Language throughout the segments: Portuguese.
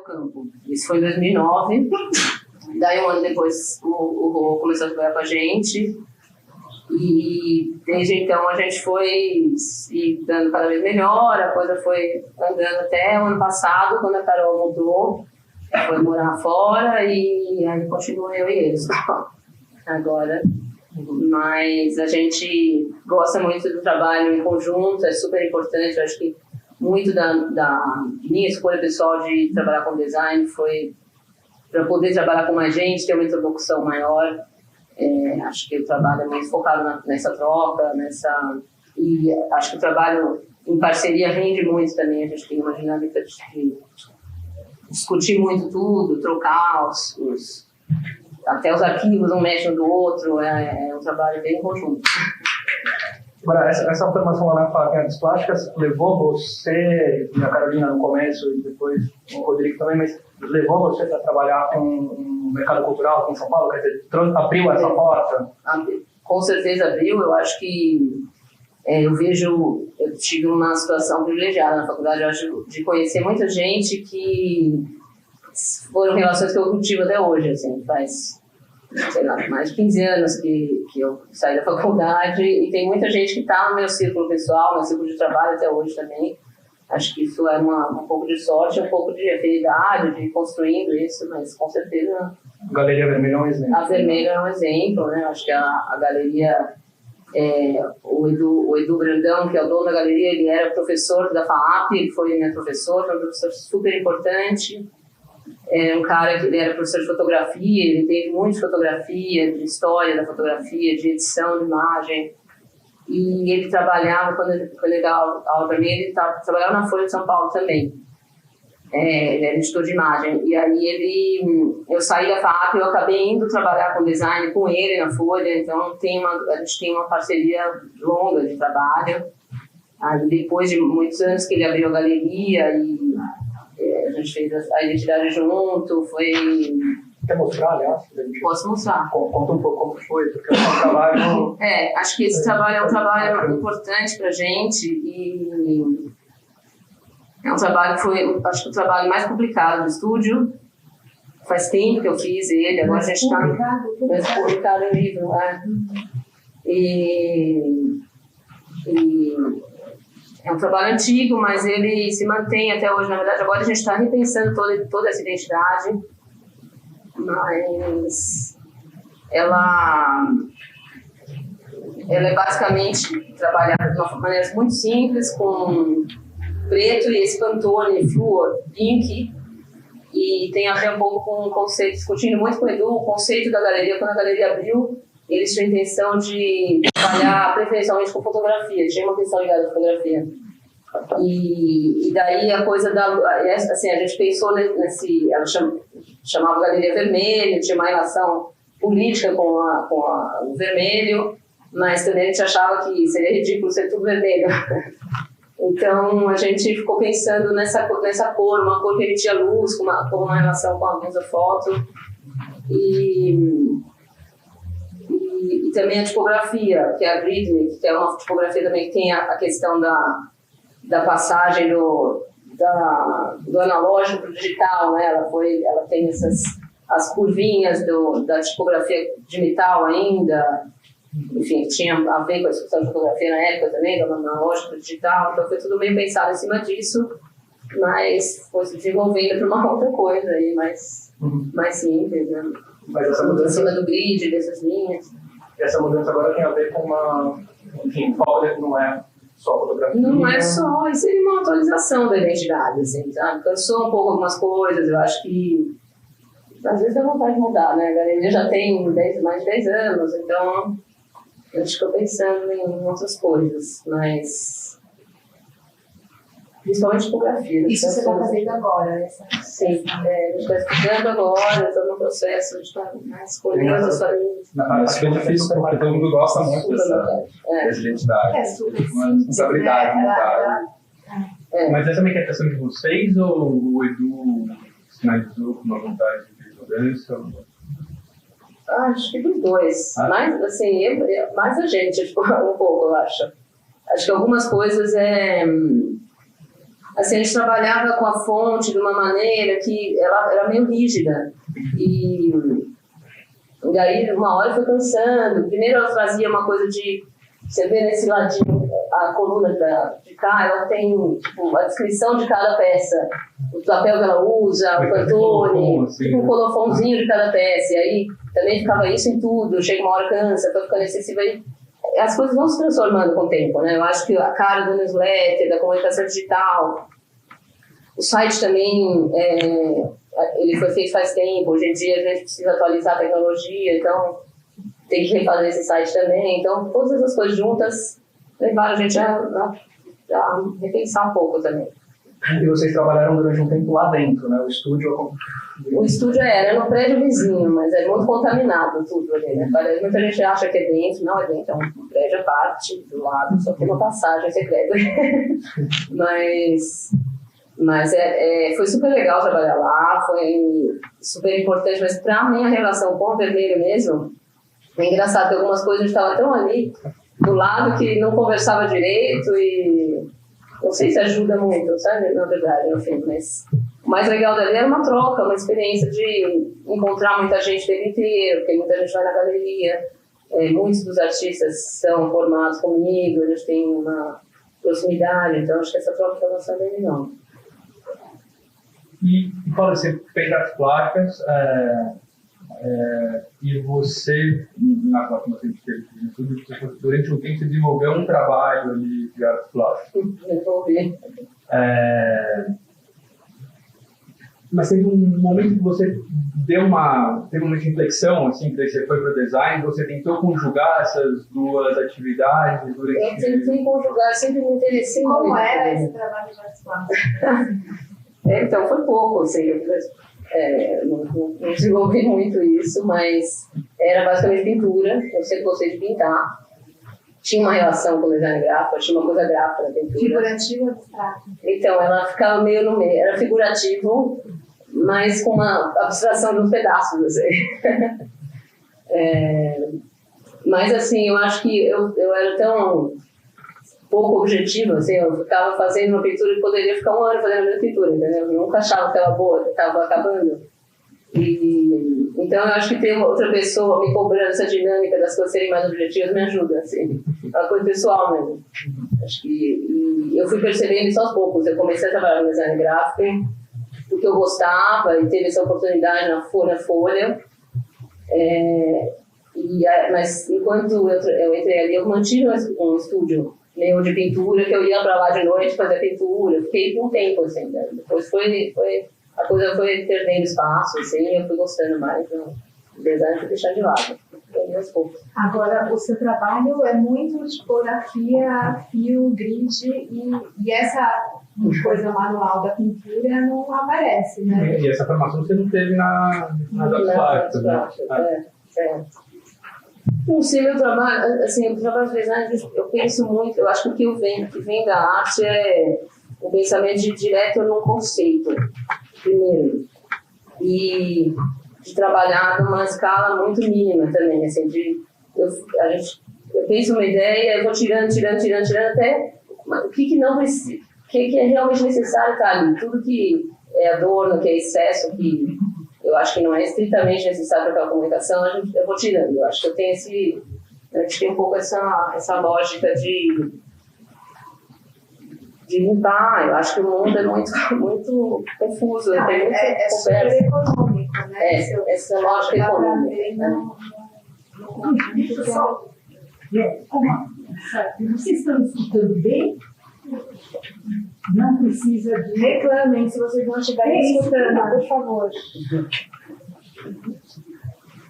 ao campo. Isso foi em 2009. Daí, um ano depois, o Rô começou a trabalhar com a gente. E desde então a gente foi se dando cada vez melhor, a coisa foi andando até o ano passado, quando a Carol mudou, foi morar fora e aí continua eu e eles agora. Mas a gente gosta muito do trabalho em conjunto, é super importante. Eu acho que muito da minha escolha pessoal de trabalhar com design foi para poder trabalhar com mais gente, ter uma interlocução maior. Acho que o trabalho é muito focado nessa troca, e acho que o trabalho em parceria rende muito também. A gente tem uma dinâmica de discutir muito tudo, trocar até os arquivos, um mexe no do outro, é um trabalho bem conjunto. Agora, essa formação lá na FAP em Artes Plásticas levou você e a Carolina no começo e depois o Rodrigo também, mas levou você para trabalhar com o mercado cultural aqui em São Paulo? Quer dizer, abriu essa porta? Com certeza abriu. Eu acho que eu tive uma situação privilegiada na faculdade, eu acho, de conhecer muita gente que foram relações que eu cultivo até hoje, assim, faz, sei lá, mais de 15 anos que eu saí da faculdade, e tem muita gente que está no meu círculo pessoal, meu círculo de trabalho até hoje também. Acho que isso é um pouco de sorte, um pouco de afinidade, de ir construindo isso, mas com certeza... A Galeria Vermelha é um exemplo. A Vermelha é um exemplo, né? Acho que a galeria... o Edu Brandão, que é o dono da galeria, ele era professor da FAAP, ele foi meu professor, foi um professor super importante. Um cara que ele era professor de fotografia, ele teve muito de fotografia, de história da fotografia, de edição de imagem. E ele trabalhava, quando ele dava aula para mim, ele trabalhava na Folha de São Paulo também. Ele era editor de imagem. E aí eu saí da FAAP e eu acabei indo trabalhar com design com ele na Folha, então a gente tem uma parceria longa de trabalho. Aí depois de muitos anos que ele abriu a galeria e a gente fez a identidade junto, foi... Quer mostrar, aliás? Posso mostrar. Conta um pouco como foi, porque é um trabalho... Acho que esse trabalho é um trabalho importante pra gente e é um trabalho que foi, acho que o trabalho mais publicado do estúdio. Faz tempo que eu fiz ele, agora a gente está publicado em livro. E é um trabalho antigo, mas ele se mantém até hoje. Na verdade, agora a gente está repensando toda essa identidade, mas ela é basicamente trabalhada de uma maneira muito simples, com preto e esse Pantone Fluor Pink, e tem a ver um pouco com o conceito, discutindo muito com o Edu, o conceito da galeria. Quando a galeria abriu, eles tinham a intenção de trabalhar preferencialmente com fotografia, tinha uma questão ligada à fotografia. E daí a coisa assim, a gente pensou ela chamava Galeria Vermelha, tinha uma relação política com o vermelho, mas também a gente achava que seria ridículo ser tudo vermelho. Então a gente ficou pensando nessa cor, uma cor que emitia luz, com uma relação com a luz da foto. E também a tipografia, que é a Gridley, que é uma tipografia também que tem a questão da passagem do analógico para o digital, né? Ela tem as curvinhas da tipografia de metal ainda, enfim, tinha a ver com a discussão de fotografia na época também, do analógico para o digital, então foi tudo bem pensado em cima disso, mas foi se desenvolvendo para uma outra coisa aí, mais simples, né? Mas essa mudança... Em cima do grid, dessas linhas. Essa mudança agora tem a ver com enfim, não é só fotografia. Não é só, isso é uma atualização da identidade, assim, sabe? Cansou um pouco algumas coisas, eu acho que às vezes dá vontade de mudar, né? A galeria já tem mais de 10 anos, então a gente ficou pensando em outras coisas, mas principalmente tipografia. Isso você está fazendo agora, né? Sim, a gente está estudando agora, estamos no processo de estar escolhendo as famílias. Acho que é difícil porque todo mundo gosta muito dessa identidade. Uma responsabilidade, né? Mas essa também é questão de vocês ou o Edu sinalizou com uma vontade de mudança? Acho que dos dois. Mas, assim, mais a gente, tipo, um pouco, eu acho. Acho que algumas coisas assim, a gente trabalhava com a fonte de uma maneira que ela era meio rígida. E aí, uma hora foi cansando. Primeiro ela trazia uma coisa de... Você vê nesse ladinho, a coluna de cá, ela tem tipo, a descrição de cada peça. O papel que ela usa, o pantone, tipo um colofonzinho de cada peça. E aí também ficava isso em tudo. Chega uma hora, cansa, foi ficando excessivo. Aí as coisas vão se transformando com o tempo, né? Eu acho que a cara do newsletter, da comunicação digital, o site também, ele foi feito faz tempo. Hoje em dia a gente precisa atualizar a tecnologia, então tem que refazer esse site também. Então, todas essas coisas juntas levaram a gente a repensar um pouco também. E vocês trabalharam durante um tempo lá dentro, né? O estúdio era no prédio vizinho, mas é muito contaminado tudo ali, né? Muita gente acha que é dentro, não é dentro, é um prédio à parte, do lado, só tem uma passagem secreta. Mas foi super legal trabalhar lá, foi super importante, mas pra mim a relação com o Vermelho mesmo, é engraçado que algumas coisas a gente estava tão ali do lado que não conversava direito e não sei se ajuda muito, sabe? Na verdade, no fim, mas o mais legal dali era uma troca, uma experiência de encontrar muita gente dele inteiro, porque muita gente vai na galeria, muitos dos artistas são formados comigo, a gente tem uma proximidade, então acho que essa troca está gostando dele não. E quando você fez as placas, e você, na placa que você teve durante um tempo, você desenvolveu um trabalho ali de artes plásticas. Desenvolvi. Mas teve um momento que você teve uma reflexão, assim, que você foi para o design, você tentou conjugar essas duas atividades durante... Eu tentei conjugar, sempre me interessei. Como era esse trabalho de artes plásticas? Então, foi pouco, assim, não desenvolvi muito isso, mas era basicamente pintura, eu sempre gostei de pintar. Tinha uma relação com o design gráfico, tinha uma coisa gráfica na pintura. Figurativo ou abstrato? Então, ela ficava meio no meio, era figurativo, mas com uma abstração de uns pedaços, assim. Mas, assim, eu acho que eu era tão pouco objetivo, assim, eu ficava fazendo uma pintura e poderia ficar um ano fazendo a mesma pintura, entendeu? Eu nunca achava que estava boa, que estava acabando. Então, eu acho que ter outra pessoa me cobrando essa dinâmica das coisas serem mais objetivas me ajuda, assim. É uma coisa pessoal mesmo. Acho que eu fui percebendo isso aos poucos. Eu comecei a trabalhar no design gráfico porque eu gostava e teve essa oportunidade na Folha. Mas enquanto eu entrei ali, eu mantive um estúdio meu de pintura, que eu ia pra lá de noite fazer pintura. Fiquei por um tempo, assim, né? Depois a coisa foi perdendo espaço, assim, eu fui gostando mais do design, fui deixar de lado. Aos poucos. Agora, o seu trabalho é muito tipografia, fio, grid, e essa coisa manual da pintura não aparece, né? E essa formação você não teve nas artes plásticas, né? Não sei, meu trabalho, assim, o trabalho de design, eu penso muito, eu acho que o que vem da arte é o pensamento direto num conceito, primeiro, e de trabalhar numa escala muito mínima também, assim, eu penso uma ideia, eu vou tirando até o que não precisa, o que é realmente necessário estar ali, tudo que é adorno, que é excesso, que eu acho que não é estritamente necessário para aquela comunicação, eu vou tirando. Eu acho que eu tenho a gente tem um pouco essa lógica de limpar. Eu acho que o mundo é muito confuso, tem muita conversa. Super econômico, né? Essa lógica econômica. Vocês estão escutando bem? Não precisa de... Reclamem se vocês não estiverem escutando, por favor.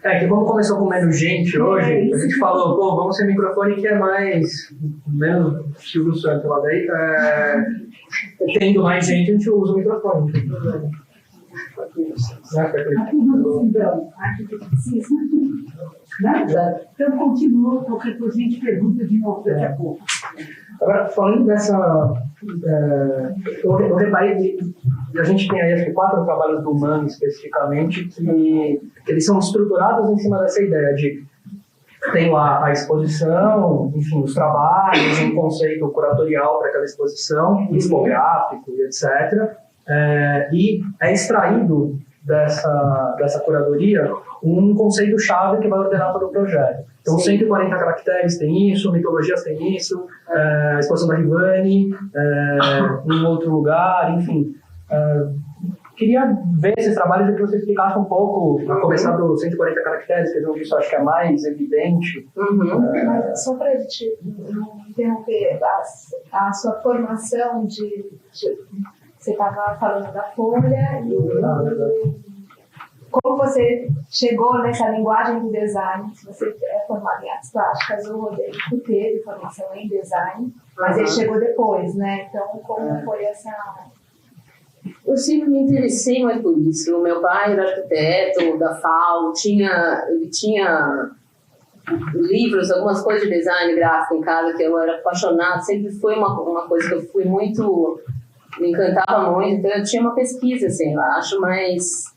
Que como começou com menos gente hoje, a gente falou, vamos sem microfone que é menos Silvio Santos lá daí, tendo mais gente, a gente usa o microfone. Acho que precisa. Então, continua, qualquer coisa a gente pergunta de novo daqui a pouco. Agora, falando dessa... eu reparei que a gente tem aí, acho que 4 trabalhos do Mano, especificamente, que eles são estruturados em cima dessa ideia de tem lá a exposição, enfim, os trabalhos, um conceito curatorial para aquela exposição, discográfico e etc. E é extraído dessa curadoria um conceito-chave que vai ordenar todo o projeto. Então, 140 caracteres tem isso, mitologias tem isso, a exposição da Rivani, em outro lugar, enfim. Queria ver esses trabalhos e que você explicasse um pouco, a começar dos 140 caracteres, que eu isso acho que é mais evidente. Mas só para te interromper, a sua formação você estava falando da Folha e como você chegou nessa linguagem do design. Se você é formado em artes plásticas, o Rodrigo teve formação em design, mas ele chegou depois, né? Então, como foi essa... Eu sempre me interessei muito por isso. O meu pai era arquiteto da FAO, ele tinha livros, algumas coisas de design gráfico em casa que eu era apaixonada. Sempre foi uma coisa que eu fui muito... Me encantava muito, então eu tinha uma pesquisa, assim, eu acho, mas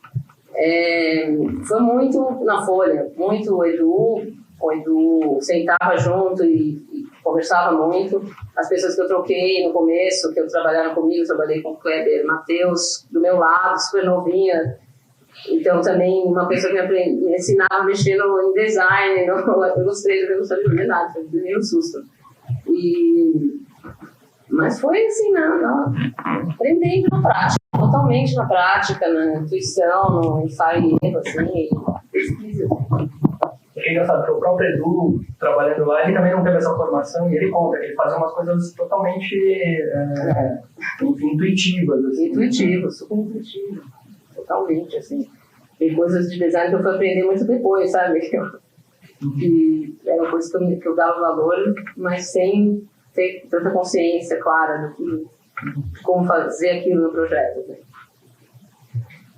foi muito na Folha, muito o Edu sentava junto e conversava muito. As pessoas que eu troquei no começo, que eu trabalharam comigo, eu trabalhei com o Kleber Matheus, do meu lado, super novinha. Então, também, uma pessoa que me ensinava a mexer em design, eu gostei, eu não sabia fazer nada, foi meio susto. Mas foi assim, aprendendo na prática, totalmente na prática, na intuição, no ensaio e erro, assim, pesquisa. É engraçado, porque o próprio Edu, trabalhando lá, ele também não teve essa formação e ele conta que ele fazia umas coisas totalmente intuitivas. Assim. Intuitivas, super intuitivas, totalmente, assim. Tem coisas de design que eu fui aprender muito depois, sabe? Que era uma coisa que eu dava valor, mas sem ter tanta consciência clara de como fazer aquilo no projeto. Né?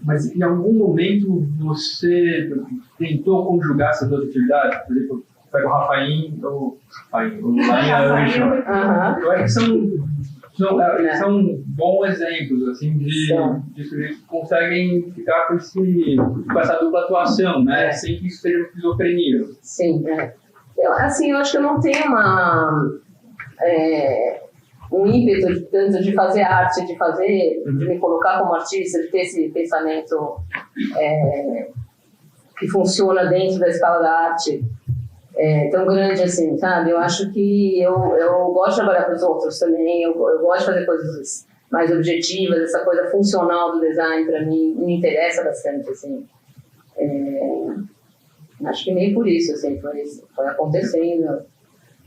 Mas em algum momento você tentou conjugar essas duas atividades? Por exemplo, pega o Rafaim ou o Lainha Anjo. Eu acho que são bons exemplos assim, de sujeitos que conseguem ficar com essa dupla atuação, né? Sem que isso seja esquizofrenia. Sim, eu acho que eu não tenho um ímpeto tanto de fazer arte, de me colocar como artista, de ter esse pensamento que funciona dentro da escala da arte tão grande assim, sabe? Eu acho que eu gosto de trabalhar para os outros também, eu gosto de fazer coisas mais objetivas, essa coisa funcional do design para mim me interessa bastante, assim. Acho que meio por isso, assim, foi acontecendo.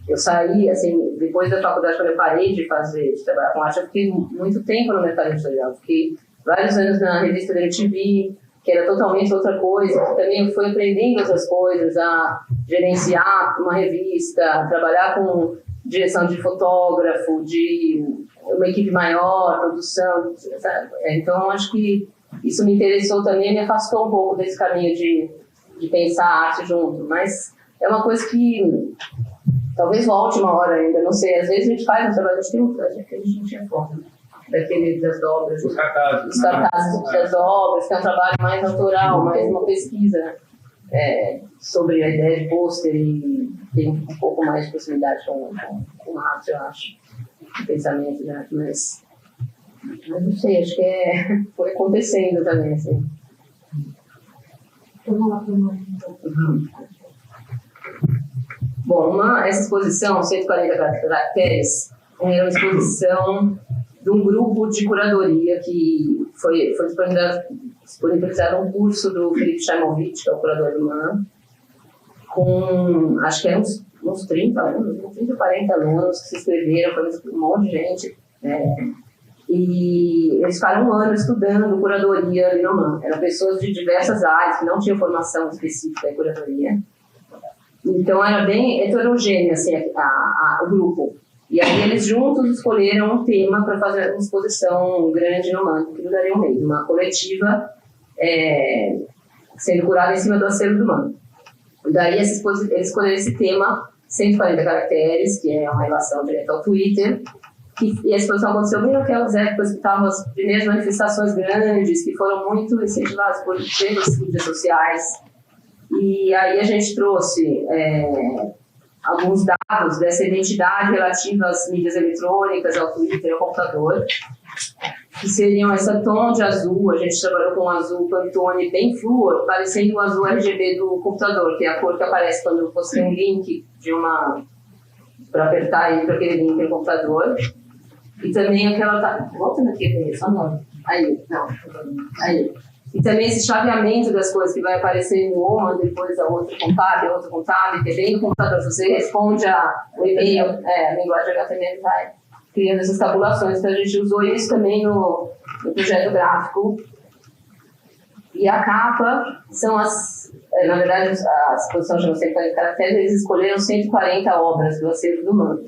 Eu saí, assim, depois da faculdade, quando eu parei de trabalhar com arte, eu fiquei muito tempo no mercado editorial. Fiquei vários anos na revista da MTV, que era totalmente outra coisa, que também eu fui aprendendo outras coisas, a gerenciar uma revista, a trabalhar com direção de fotógrafo, de uma equipe maior, produção, sabe? Então, acho que isso me interessou também, me afastou um pouco desse caminho de pensar a arte junto, mas é uma coisa que talvez volte uma hora ainda, não sei, às vezes a gente faz um trabalho, a gente não tinha foto, das dobras, os cartazes das obras, que é um trabalho mais autoral, mais uma pesquisa sobre a ideia de pôster e tem um pouco mais de proximidade com arte, eu acho, de pensamento, né? Mas não sei, acho que foi acontecendo também, assim. Bom, essa exposição, 140 caracteres, era uma exposição de um grupo de curadoria que foi disponibilizado um curso do Felipe Chaimovic, que é o curador do MAM, com, acho que eram uns 30 alunos, uns 30, 40 alunos que se inscreveram, foi um monte de gente, e eles ficaram um ano estudando curadoria ali no MAM. Eram pessoas de diversas áreas que não tinham formação específica em curadoria. Então era bem heterogêneo assim, o grupo. E aí eles juntos escolheram um tema para fazer uma exposição grande no MAM, que duraria um mês, uma coletiva sendo curada em cima do acervo do MAM. Daí eles escolheram esse tema, 140 caracteres, que é uma relação direta ao Twitter, e a exposição aconteceu bem naquelas épocas que estavam as primeiras manifestações grandes, que foram muito incentivadas por mídias sociais. E aí a gente trouxe alguns dados dessa identidade relativa às mídias eletrônicas, ao Twitter, ao computador, que seriam essa tom de azul. A gente trabalhou com um azul Pantone bem fluor, parecendo o azul RGB do computador, que é a cor que aparece quando você tem um link para apertar aí para aquele link no computador. E também aquela... Volta aqui, só não. Aí. E também esse chaveamento das coisas que vai aparecendo uma, depois a outra contábil, que é bem no computador. Você responde o e-mail, a linguagem HTML vai criando essas tabulações. Então a gente usou isso também no projeto gráfico. E a capa são na verdade, a exposição de 140 caracteres, eles escolheram 140 obras do acervo do MAN.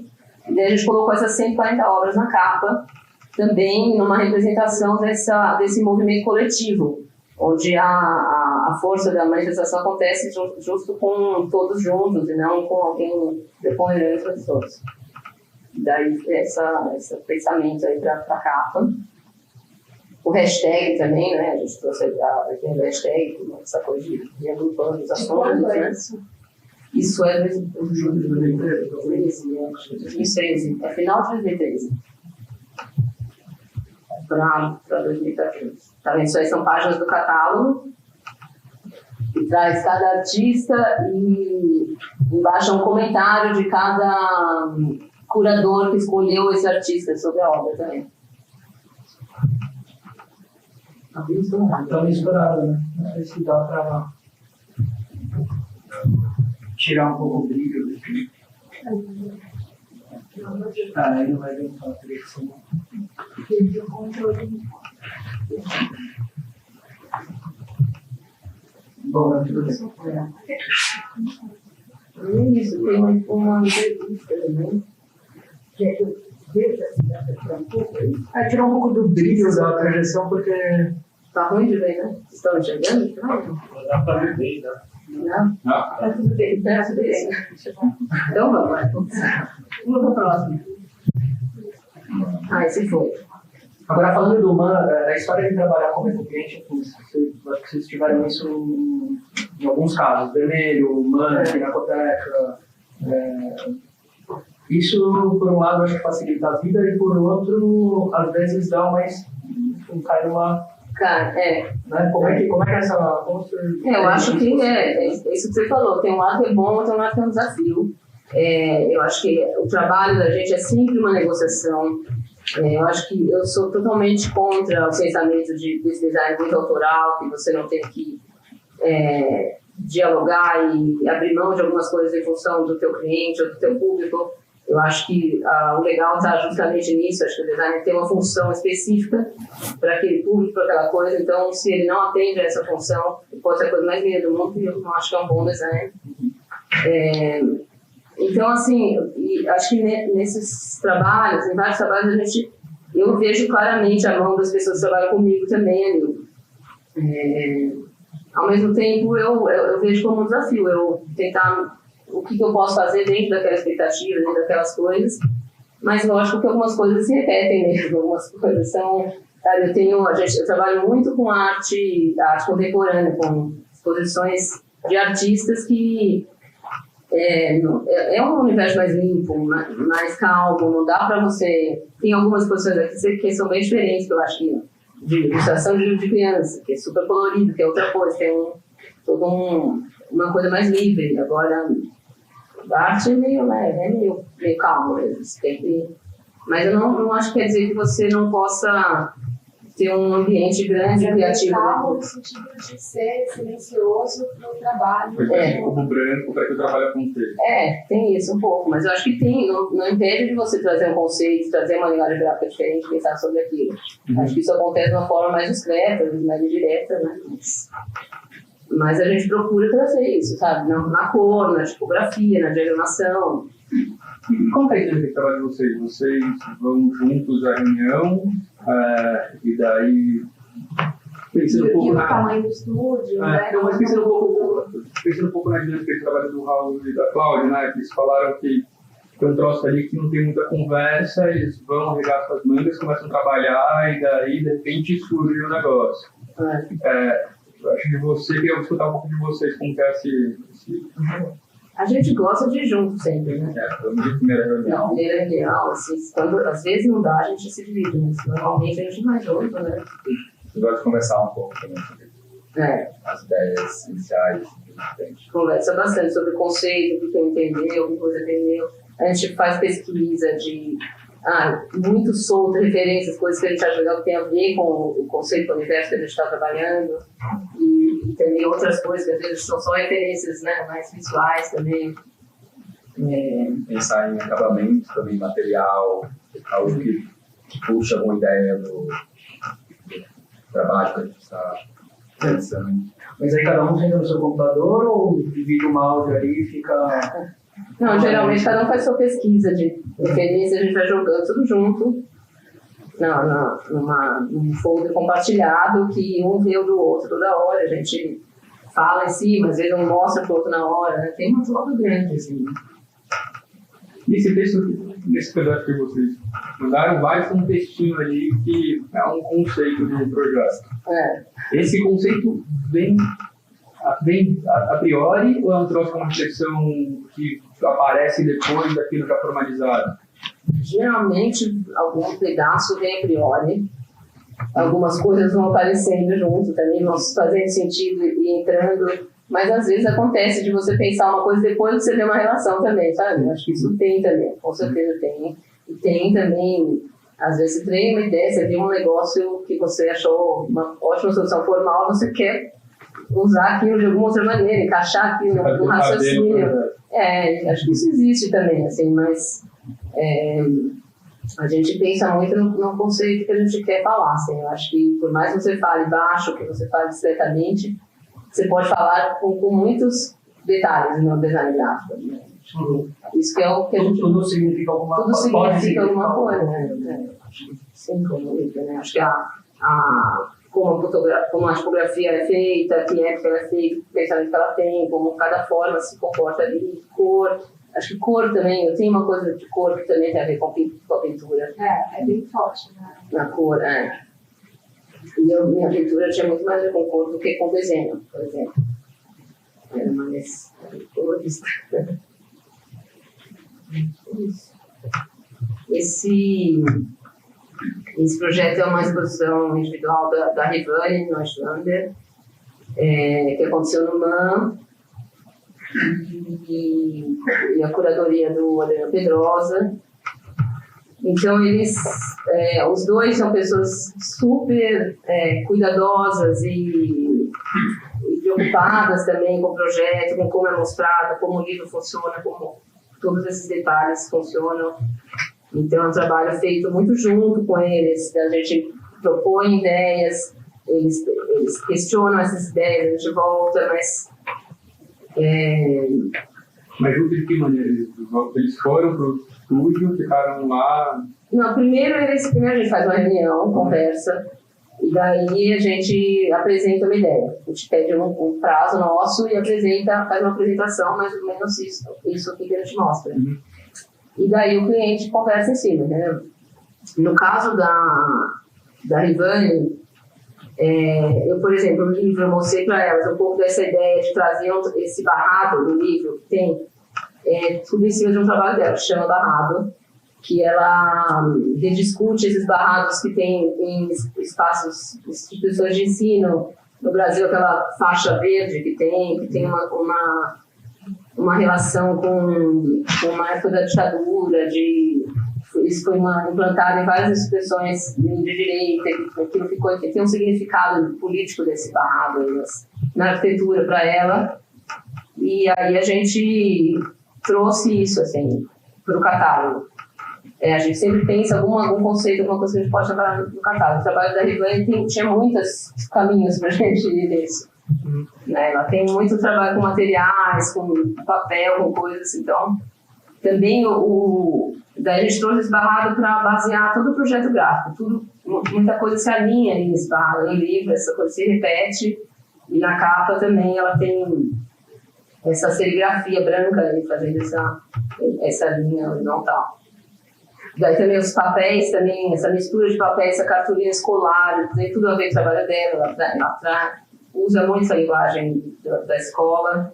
E daí a gente colocou essas 140 obras na capa, também numa representação desse movimento coletivo, onde a força da manifestação acontece justo com todos juntos e não com alguém depondo entre as pessoas. Daí esse pensamento aí para a capa. O hashtag também, né? A gente trouxe o hashtag, essa coisa de agrupando os assuntos, né? Isso é 2013, é final de 2013. Para 2014. Tá vendo? Isso aí são páginas do catálogo, que traz cada artista e embaixo um comentário de cada curador que escolheu esse artista sobre a obra também. Está misturado, né? Não sei se dá para tirar um pouco o brilho daqui. Aí não vai vir uma direção. Bom, tudo bem. É isso, tem uma entrevista também. Tirar um pouco do brilho da projeção, porque... Tá ruim de ver, né? Vocês estão enxergando? Não dá para ver bem, né? Não? Tá tudo bem, tá tudo bem. Então vamos para o próximo. Esse foi. Agora, falando do MAN, a história de trabalhar como cliente, acho que vocês tiveram isso em alguns casos. Vermelho, MAN, Pinacoteca. Isso, por um lado, acho que facilita a vida, e por outro, às vezes dá cai numa... Né? Como é que é essa... Eu acho que é isso que você falou. Tem um lado que é bom, tem um lado que é um desafio. Eu acho que o trabalho da gente é sempre uma negociação. Eu acho que eu sou totalmente contra o pensamento desse design muito autoral, que você não tem que dialogar e abrir mão de algumas coisas em função do teu cliente ou do teu público. Eu acho que o legal está justamente nisso. Acho que o design tem uma função específica para aquele público, para aquela coisa. Então, se ele não atende a essa função, pode ser a coisa mais linda do mundo, e eu não acho que é um bom design. Então, assim, acho que nesses trabalhos, em vários trabalhos, eu vejo claramente a mão das pessoas que trabalham comigo também ali. Ao mesmo tempo, eu vejo como um desafio eu tentar o que eu posso fazer dentro daquela expectativa, dentro daquelas coisas, mas lógico que algumas coisas se repetem mesmo, algumas coisas são... Sabe, eu trabalho muito com arte contemporânea, com exposições de artistas que é um universo mais limpo, mais calmo, não dá para você... Tem algumas exposições aqui que são bem diferentes, que eu acho que de ilustração de livro de criança, que é super colorido, que é outra coisa, tem uma coisa mais livre. Agora, a arte é meio calmo mesmo. Mas eu não acho que quer dizer que você não possa ter um ambiente grande e criativo. Calmo no sentido de ser silencioso no trabalho. Como branco para que o trabalho aconteça. Tem isso um pouco, mas eu acho que não impede de você trazer um conceito, trazer uma linguagem gráfica diferente, pensar sobre aquilo. Acho que isso acontece de uma forma mais discreta, mais direta, né? Mas a gente procura trazer isso, sabe? Na cor, na tipografia, na diagramação. E como é que é o trabalho de vocês? Vocês vão juntos à reunião e daí... Pensando um pouco na... tamanho do estúdio, né? Não, mas pensando um pouco na dinâmica de trabalho do Raul e da Cláudia, né? Eles falaram que tem um troço ali que não tem muita conversa, eles vão regar suas mangas, começam a trabalhar e daí, de repente, surge o negócio. acho que você queria escutar um pouco de vocês, como que é esse... A gente gosta de ir junto sempre, né? Foi a primeira reunião. Na primeira reunião, assim, quando às vezes não dá, a gente se divide, mas normalmente a gente vai junto, né? Eu gosto de conversar um pouco também sobre as ideias iniciais que a gente tem. Conversa bastante sobre o conceito, o que entendeu, o que você entendeu. A gente faz pesquisa de muito solto, referências, coisas que a gente acha legal que tem a ver com o conceito do universo que a gente está trabalhando. E também outras coisas que às vezes são só referências, né, mais visuais também. Pensar em acabamento também, material, algo que puxa alguma ideia do trabalho que a gente está pensando. Mas aí cada um senta no seu computador ou divide uma áudio ali e fica... Não, geralmente cada um faz sua pesquisa de referência, a gente vai jogando tudo junto num folder compartilhado que um vê o do outro toda hora, a gente fala em cima, às vezes um mostra pro outro na hora, né? Tem uma troca grande, assim. Nesse texto, nesse pedaço que vocês mandaram, vai ser um textinho ali que é um conceito do projeto. Esse conceito vem a priori ou é um troço com uma reflexão que aparece depois daquilo que é formalizado? Geralmente, algum pedaço vem a priori, algumas coisas vão aparecendo junto também, vão fazendo sentido e entrando, mas às vezes acontece de você pensar uma coisa e depois você vê uma relação também, sabe? Acho que isso tem também, com certeza tem. E tem também, às vezes você tem uma ideia, você viu um negócio que você achou uma ótima solução formal, você quer usar aquilo de alguma outra maneira, encaixar aquilo no raciocínio. Acho que isso existe também, assim, mas a gente pensa muito no conceito que a gente quer falar, assim. Eu acho que por mais que você fale baixo, que você fale discretamente, você pode falar com muitos detalhes no design gráfico. Né? Isso que é o que a gente... Tudo significa alguma coisa. Tudo significa alguma coisa, né? Sim, né? Acho que como a tipografia é feita, que época ela é feita, o pensamento que ela tem, como cada forma se comporta ali, cor. Acho que cor também, eu tenho uma coisa de cor que também tem a ver com a pintura. É bem forte, né? Na cor, E minha pintura tinha muito mais a ver com cor do que com desenho, por exemplo. Era mais colorista. Esse projeto é uma exposição individual da Rivane, no Islander, que aconteceu no MAM, e a curadoria do Adriano Pedrosa. Então, os dois são pessoas super cuidadosas e preocupadas também com o projeto, com como é mostrado, como o livro funciona, como todos esses detalhes funcionam. Então, é um trabalho feito muito junto com eles, a gente propõe ideias, eles questionam essas ideias, a gente volta, mas... Mas junto de que maneira? Eles foram para o estúdio, ficaram lá? Não, primeiro a gente faz uma reunião, conversa, e daí a gente apresenta uma ideia. A gente pede um prazo nosso e faz uma apresentação, mais ou menos isso aqui que a gente mostra. Uhum. E daí o cliente conversa em cima, né? No caso da Rivane, eu, por exemplo, no livro eu mostrei para elas um pouco dessa ideia de trazer esse barrado do livro que tem tudo em cima de um trabalho dela, que chama Barrado, que ela rediscute esses barrados que tem em espaços, instituições de ensino no Brasil, aquela faixa verde que tem uma relação com uma época da ditadura, isso foi implantado em várias instituições de direita, que tem um significado político desse barrado na arquitetura para ela. E aí a gente trouxe isso assim, para o catálogo. A gente sempre pensa algum conceito, alguma coisa que a gente pode trabalhar no catálogo. O trabalho da Rivane tinha muitos caminhos para a gente ir nisso. Ela tem muito trabalho com materiais, com papel, com coisas, então também daí a gente trouxe esse barrado para basear todo o projeto gráfico, muita coisa se alinha ali nesse barrado, no livro essa coisa se repete, e na capa também ela tem essa serigrafia branca ali, fazendo essa linha horizontal. Daí também os papéis, também, essa mistura de papéis, essa cartolina escolar, tem tudo a ver com o trabalho dela, lá atrás. usa muito essa linguagem da escola.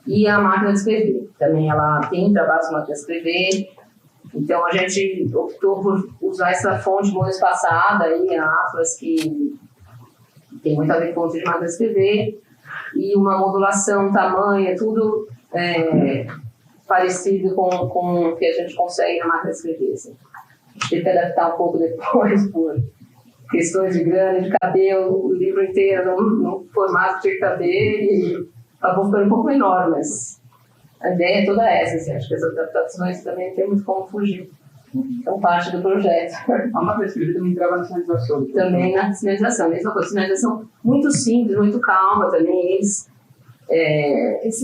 E a máquina de escrever. Também ela tem trabalho com a máquina de escrever. Então, a gente optou por usar essa fonte monoespaçada, aí, a Atlas, que tem muito a ver com fonte de máquina de escrever, e uma modulação, tamanho, tudo parecido com o que a gente consegue na máquina de escrever. Assim. A gente teve que adaptar um pouco depois, por questões de grana, de caber o livro inteiro no formato que tinha que caber, e acabou ficando um pouco menor, mas a ideia é toda essa, assim, acho que as adaptações também tem muito como fugir. São parte do projeto. A máquina de escrever também entrava na sinalização. Também na sinalização, mesma coisa, sinalização muito simples, muito calma também. Esse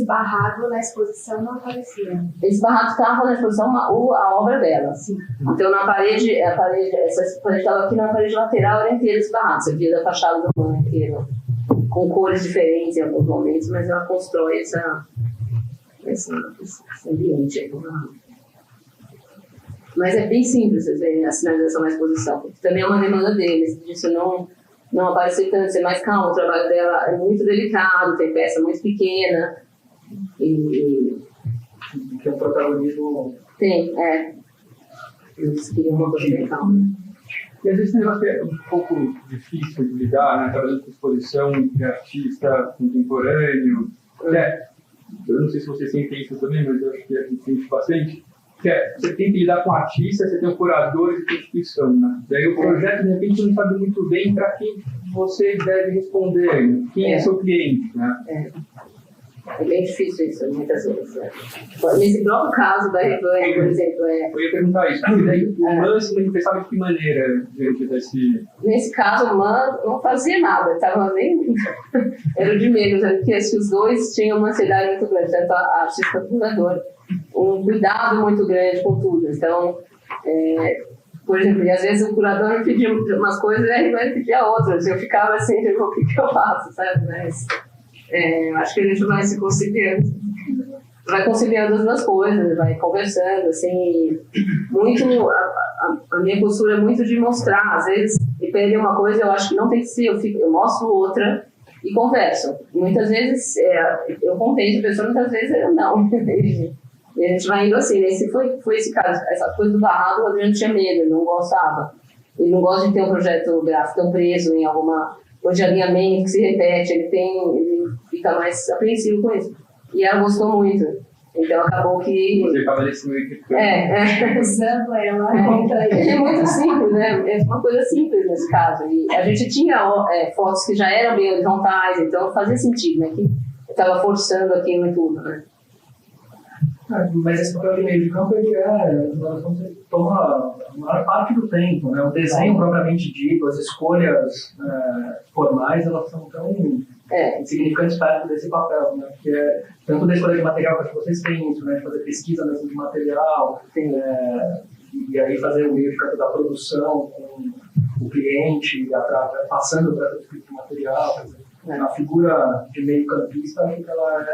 barrado na exposição não aparecia. Esse barrado estava na exposição, a obra dela. Sim. Então, essa parede estava aqui na parede lateral, era inteira esse barrado. Você via da fachada do plano inteiro, com cores diferentes em alguns momentos, mas ela constrói esse ambiente aí. Mas é bem simples, vocês verem a sinalização na exposição, porque também é uma demanda deles, disso não aparecer tanto, ser mais calmo. O trabalho dela é muito delicado, tem peça muito pequena. E que é um protagonismo. Tem, eles queriam uma coisa bem calma. E às vezes esse negócio é um pouco difícil de lidar, né? Trabalhando com exposição de artista contemporâneo. Eu não sei se vocês sentem isso também, mas eu acho que a gente sente bastante. Você tem que lidar com artista, você tem o curador e a instituição, né? Daí o projeto, de repente, não sabe muito bem para quem você deve responder, quem é seu cliente, né? É bem difícil isso, muitas vezes. Né? Nesse próprio caso da Revane, por exemplo... Eu ia perguntar isso, porque daí o MAN se manifestava de que maneira diante desse... Nesse caso, o MAN não fazia nada, estava nem... Era o de menos, porque os dois tinham uma ansiedade muito grande, tanto a artista quanto o curador. Um cuidado muito grande com tudo. Então, por exemplo, e às vezes o curador me pedia umas coisas e a Revane pedia outras. Eu ficava assim, tipo, o que eu faço, sabe? Mas... acho que a gente vai se conciliando as duas coisas, vai conversando, assim, muito, a minha postura é muito de mostrar, às vezes, me pede uma coisa, eu acho que não tem que ser, eu mostro outra e converso. Muitas vezes, eu contente a pessoa, muitas vezes eu não, e a gente vai indo assim, esse foi esse caso, essa coisa do barrado, o Adriano tinha medo, ele não gostava, ele não gosta de ter um projeto gráfico tão preso em alguma coisa de alinhamento que se repete, ele fica mais apreensivo com isso. E ela gostou muito. Então acabou que... Você acaba nesse meio que... Usando ela. É muito simples, né? É uma coisa simples nesse caso. E a gente tinha fotos que já eram bem horizontais, então fazia sentido, né? Que eu estava forçando aquilo e tudo, né? Mas esse papel de meio de campo, ele toma a maior parte do tempo, né? O desenho propriamente dito, as escolhas formais, elas são tão insignificantes perto desse papel, né? Que é tanto da escolha de material, que acho que vocês têm isso, né? De fazer pesquisa mesmo de material, e aí fazer o meio de campo da produção com o cliente, passando para o tipo de material, a figura de meio campista, acho que ela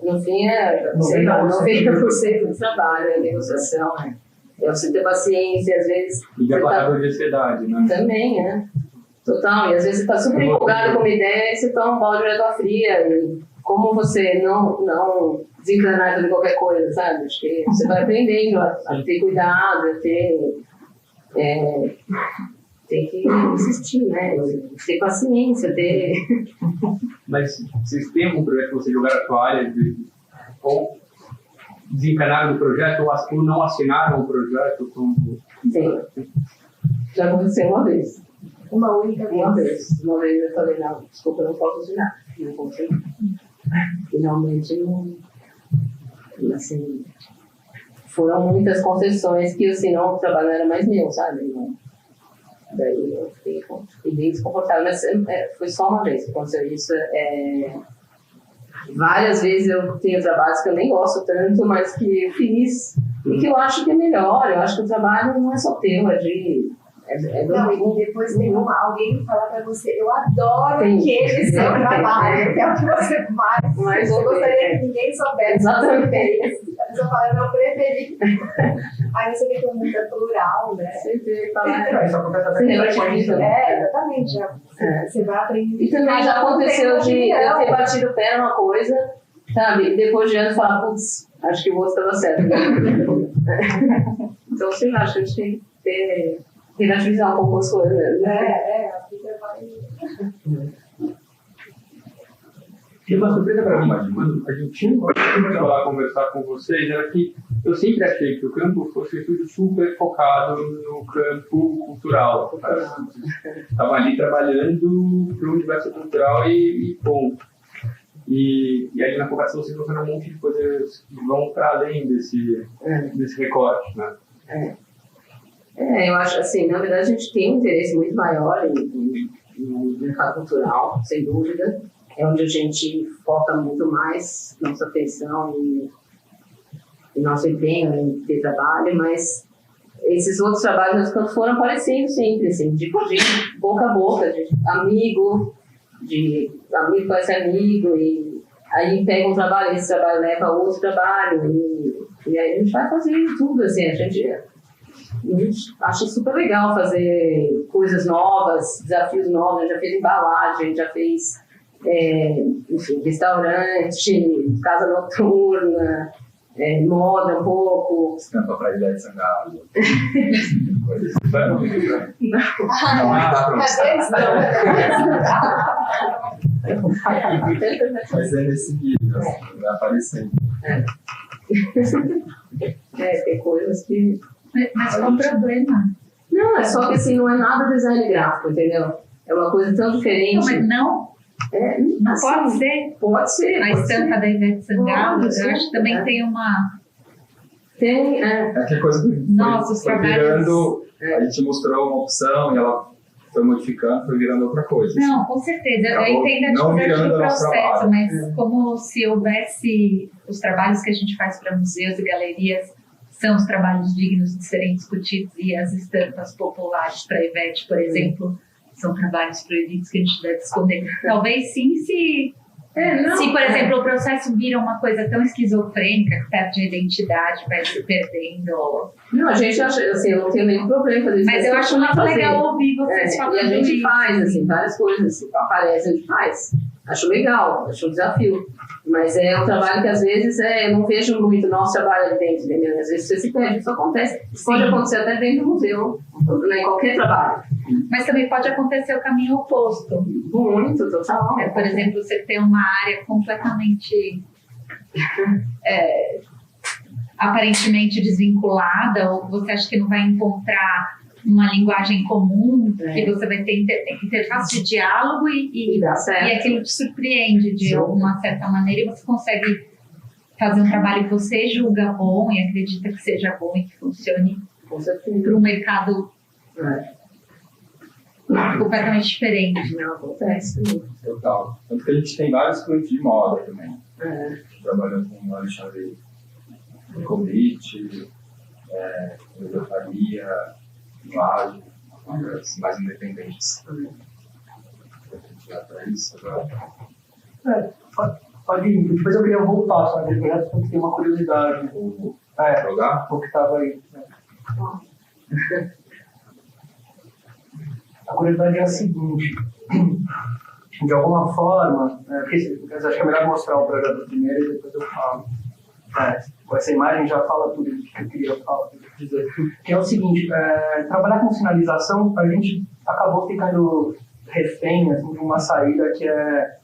no fim 90% do trabalho, é negociação, né? É você ter paciência, às vezes... E a palavra de ansiedade, né? Também, né? Total, e às vezes você está super empolgado com uma ideia e você toma um balde de água fria, e como você não desencanar sobre qualquer coisa, sabe? Acho que você vai aprendendo a ter cuidado, a ter... tem que insistir, né? Ter paciência, ter... Mas vocês têm algum projeto que vocês jogaram a toalha ou desencanaram do projeto ou não assinaram o projeto? Sim. Já aconteceu uma vez. Uma única vez. Uma vez eu falei, não, desculpa, eu não posso assinar. Não consigo. Finalmente, não... Assim, foram muitas concessões que, senão, o trabalho não era mais meu, sabe? Não. Daí eu fiquei bem desconfortável, mas foi só uma vez que aconteceu isso. Várias vezes eu tenho trabalhos que eu nem gosto tanto, mas que eu fiz e que eu acho que é melhor. Eu acho que o trabalho não é só teu, Não, e depois tem alguém falar pra você, eu adoro aquele seu trabalho, que é o que você mais eu gostaria que ninguém soubesse. Exatamente. A pessoa fala, meu preferido. Aí você vê que o mundo é plural, né? Sempre falar. Isso acontece até com frequência, né? Exatamente. Você vai aprendendo. E também já aconteceu de eu ter batido o pé numa coisa, sabe? E depois de anos falar, putz, acho que o outro estava certo. Então, sei lá, acho que a gente tem que ter. Relativizar um pouco as coisas, né? A vida vai. E uma surpresa para mim, a gente tinha lá conversar com vocês, era que eu sempre achei que o campo fosse um estúdio super focado no campo cultural. Estava ali trabalhando para o universo cultural e ponto. E aí na conversa vocês trouxeram um monte de coisas que vão para além desse recorte, né? Eu acho assim, na verdade a gente tem um interesse muito maior no mercado cultural, sem dúvida. É onde a gente foca muito mais nossa atenção e nosso empenho em ter trabalho, mas esses outros trabalhos foram aparecendo sempre, assim, de boca a boca, de amigo conhece amigo, e aí pega um trabalho, esse trabalho leva a outro trabalho, e aí a gente vai fazendo tudo, assim, a gente acha super legal fazer coisas novas, desafios novos. A gente já fez embalagem, já fez enfim, restaurante, casa noturna, moda um pouco. Estampa para a Ilha de Sangalo. Mas é nesse nível, assim, vai aparecendo. Tem coisas que... Mas qual o problema? Não, é só que assim, não é nada design gráfico, entendeu? É uma coisa tão diferente. Não, mas não assim, pode ser. Pode ser. A estampa da Ivete Sangalo, eu acho que também tem uma... Tem, que coisa que foi virando, a gente mostrou uma opção e ela foi modificando, foi virando outra coisa. Não, com certeza. Eu entendo a dificuldade do processo, mas como se houvesse os trabalhos que a gente faz para museus e galerias são os trabalhos dignos de serem discutidos, e as estampas populares para Ivete, por exemplo, são trabalhos proibidos que a gente deve esconder. Talvez sim, se, por exemplo, o processo vira uma coisa tão esquizofrênica que perde a identidade, vai se perdendo. Não, a gente acha, assim, eu não tenho nenhum problema fazer isso. Mas eu acho muito legal ouvir vocês falando isso. E a gente isso. faz, assim, várias coisas aparecem, a gente faz. Acho legal, acho um desafio. Mas é um trabalho que às vezes eu não vejo muito nosso trabalho ali dentro, entendeu? Às vezes você se perde, isso acontece. Isso pode acontecer até dentro do museu, em qualquer trabalho. Mas também pode acontecer o caminho oposto. Muito, total. Por exemplo, você ter uma área completamente aparentemente desvinculada, ou você acha que não vai encontrar uma linguagem comum, que você vai ter interface de diálogo e aquilo te surpreende de alguma certa maneira, e você consegue fazer um trabalho que você julga bom e acredita que seja bom e que funcione para um mercado completamente diferente. Não acontece. Total. Tanto que a gente tem vários clientes de moda também. Trabalhando com o Alexandre Convite, Faria, Laje, mais independentes. Para isso agora. Pode ir. Depois eu queria voltar, sabe? Porque tem uma curiosidade. Jogar? O que estava aí. A curiosidade é a seguinte. De alguma forma, porque eu acho que é melhor mostrar o projeto primeiro e depois eu falo. Essa imagem já fala tudo que eu queria falar. Que é o seguinte, trabalhar com sinalização, a gente acabou ficando refém assim, de uma saída que é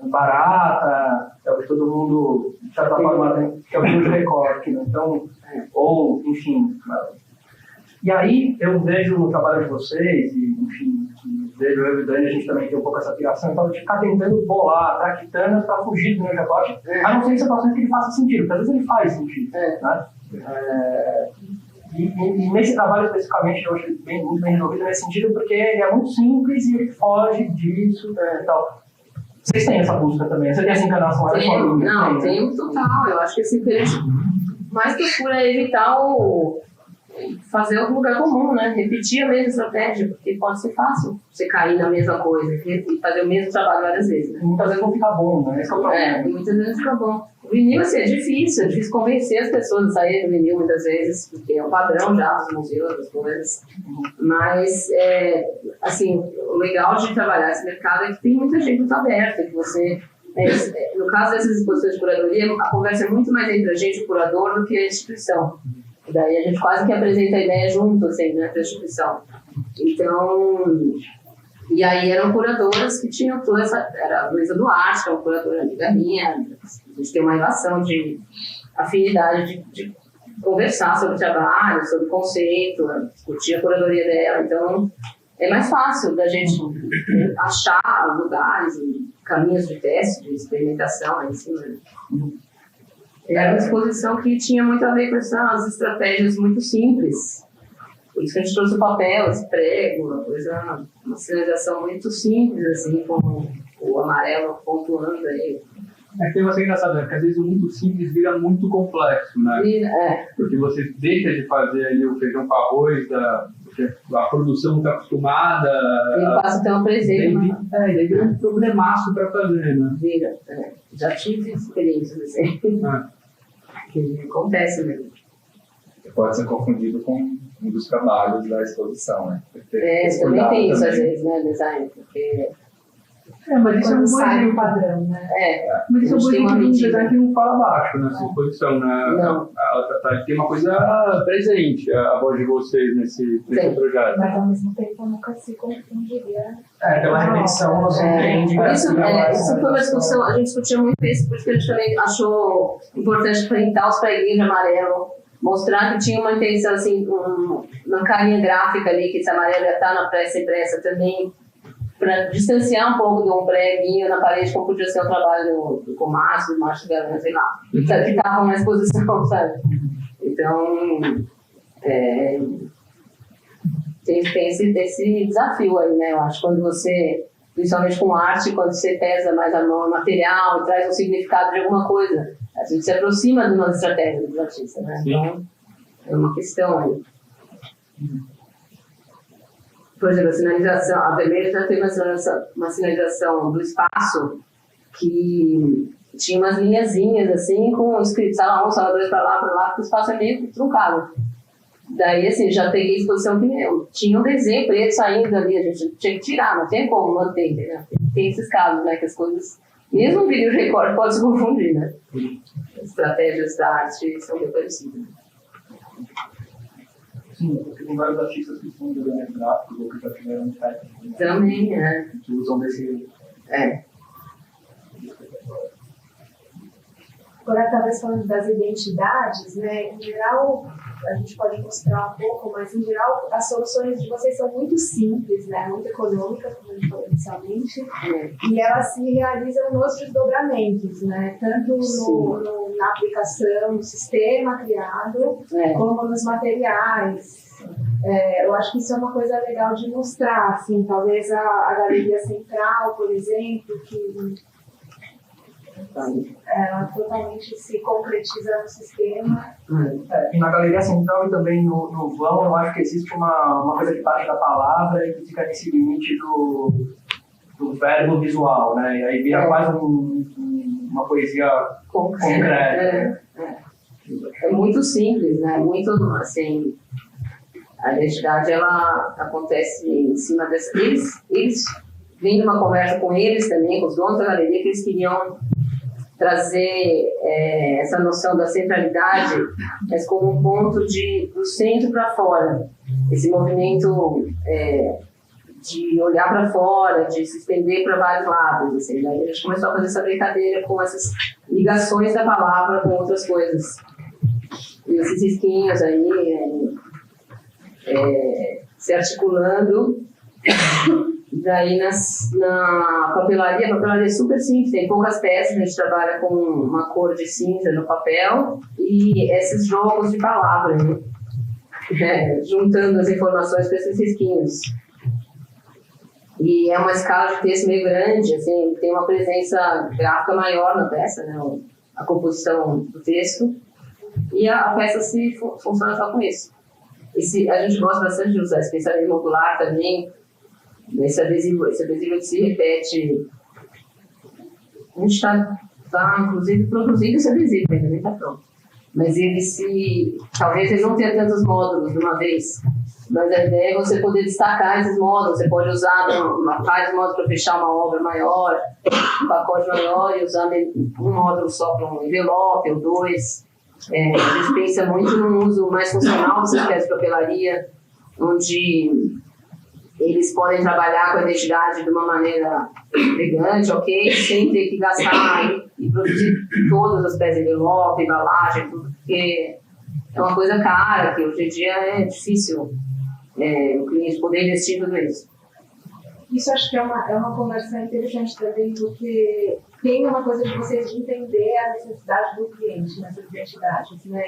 barata, é o que todo mundo, de certa forma, que é o de recorte, né? Então, ou, enfim. E aí eu vejo no trabalho de vocês, e, enfim, vejo eu e o Dani, a gente também tem um pouco essa piração, então de ficar tentando bolar traquitanas para fugir do meu recorte, a não ser em situações que ele faça sentido, porque às vezes ele faz sentido, né? E nesse trabalho especificamente eu acho muito bem resolvido nesse sentido, porque ele é muito simples e ele foge disso e tal. Vocês têm essa busca também? Você tem essa encarnação? Não, tem total. Eu acho que assim, o que a gente mais procura é evitar o fazer o lugar comum, né? Repetir a mesma estratégia, porque pode ser fácil você cair na mesma coisa e fazer o mesmo trabalho várias vezes, né? Muitas vezes não fica bom, né? Esse é o problema. Muitas vezes fica bom. O vinil, assim, é difícil convencer as pessoas a saírem do vinil muitas vezes, porque é um padrão já dos museus, das coisas. Mas, assim, o legal de trabalhar esse mercado é que tem muita gente muito aberta, que você... no caso dessas exposições de curadoria, a conversa é muito mais entre a gente, o curador, do que a instituição. E daí a gente quase que apresenta a ideia junto, assim, né, para a instituição. Então... E aí eram curadoras que tinham toda essa... Era a Luísa Duarte, que é uma curadora amiga minha. A gente tem uma relação de afinidade de conversar sobre trabalho, sobre conceito, discutir a curadoria dela. Então, é mais fácil da gente achar lugares, caminhos de teste, de experimentação aí em cima. Era uma exposição que tinha muito a ver com essas estratégias muito simples. Por isso que a gente trouxe o papel, esse prego, uma sinalização muito simples, assim, com o amarelo pontuando aí. Tem uma coisa engraçada, né? Porque às vezes o muito simples vira muito complexo, né? Porque você deixa de fazer ali o feijão com arroz, porque a produção não está acostumada. Ele passa a ter um presente. Daí vira um problemaço para fazer, né? Vira, já tive experiências assim. Que acontece mesmo. Pode ser confundido com um dos trabalhos da exposição, né? Também tem isso às vezes, né, design, porque... mas isso é um bom exemplo padrão, né? Mas isso é um bom exemplo de um design que não fala baixo nessa exposição, né? Não. Tem uma coisa presente, a voz de vocês nesse projeto. Mas ao mesmo tempo nunca se confundiria. Pela repetição você entende. Isso foi uma discussão, a gente discutia muito isso, porque a gente também achou importante printar os preguinhos de amarelo, mostrar que tinha uma intenção, assim, uma carinha gráfica ali, que esse amarelo ia estar na peça impressa também, para distanciar um pouco de um preguinho na parede, como podia ser o trabalho do Comaço, do Márcio Galã, sei lá, sabe, que estava na exposição, sabe? Então, tem esse desafio aí, né? Eu acho, quando você, principalmente com arte, quando você pesa mais a mão no material e traz um significado de alguma coisa, a gente se aproxima de uma estratégia dos artistas, né? Então, é uma questão aí. Por exemplo, a sinalização, a vermelha já tem uma sinalização do espaço que tinha umas linhazinhas assim, com escrito sala 1, sala 2 para lá, porque o espaço é meio truncado. Daí, assim, já peguei exposição que tinha um desenho preto saindo dali, a gente tinha que tirar, não tem como manter, né? Tem esses casos, né, que as coisas, mesmo um vídeo de recorte pode se confundir, né? As estratégias da arte são bem parecidas. Sim, porque tem vários artistas que são de elementos gráficos ou que já tiveram um site. Também, que usam desse... Agora, talvez falando das identidades, né? Em geral, a gente pode mostrar um pouco, mas em geral, as soluções de vocês são muito simples, né? Muito econômicas, como a gente falou inicialmente, e elas se realizam nos desdobramentos, né? Tanto na aplicação, no sistema criado, como nos materiais. Eu acho que isso é uma coisa legal de mostrar, assim, talvez a galeria central, por exemplo, que ela totalmente se concretiza no sistema. E na galeria central e também no vão, eu acho que existe uma coisa que parte da palavra e que fica nesse limite do verbo visual, né? E aí vira quase uma poesia concreta. É muito simples, né? Muito, assim, a identidade, ela acontece em cima dessa... Eles vêm numa conversa com eles também, com os donos da galeria, que eles queriam trazer essa noção da centralidade, mas como um ponto do centro para fora. Esse movimento de olhar para fora, de se estender para vários lados. Assim, né? A gente começou a fazer essa brincadeira com essas ligações da palavra com outras coisas. E esses risquinhos aí se articulando. Daí na papelaria, a papelaria é super simples, tem poucas peças, a gente trabalha com uma cor de cinza no papel e esses jogos de palavras, né? Juntando as informações para esses risquinhos. E é uma escala de texto meio grande, assim, tem uma presença gráfica maior na peça, né? A composição do texto, e a peça funciona só com isso. A gente gosta bastante de usar especialidade modular também. Esse adesivo que se repete. A gente está, inclusive, produzindo esse adesivo, ainda nem está pronto. Mas talvez ele não tenha tantos módulos de uma vez. Mas a ideia é você poder destacar esses módulos. Você pode usar vários módulos para fechar uma obra maior, um pacote maior, e usar um módulo só para um envelope ou dois. A gente pensa muito no uso mais funcional dos arquitetos de papelaria, onde eles podem trabalhar com a identidade de uma maneira elegante, ok? Sem ter que gastar e produzir todas as peças de envelope, embalagem, tudo, porque é uma coisa cara, que hoje em dia é difícil o cliente poder investir tudo isso. Isso acho que é uma conversa interessante também, porque tem uma coisa de vocês de entender a necessidade do cliente nessas identidades, né?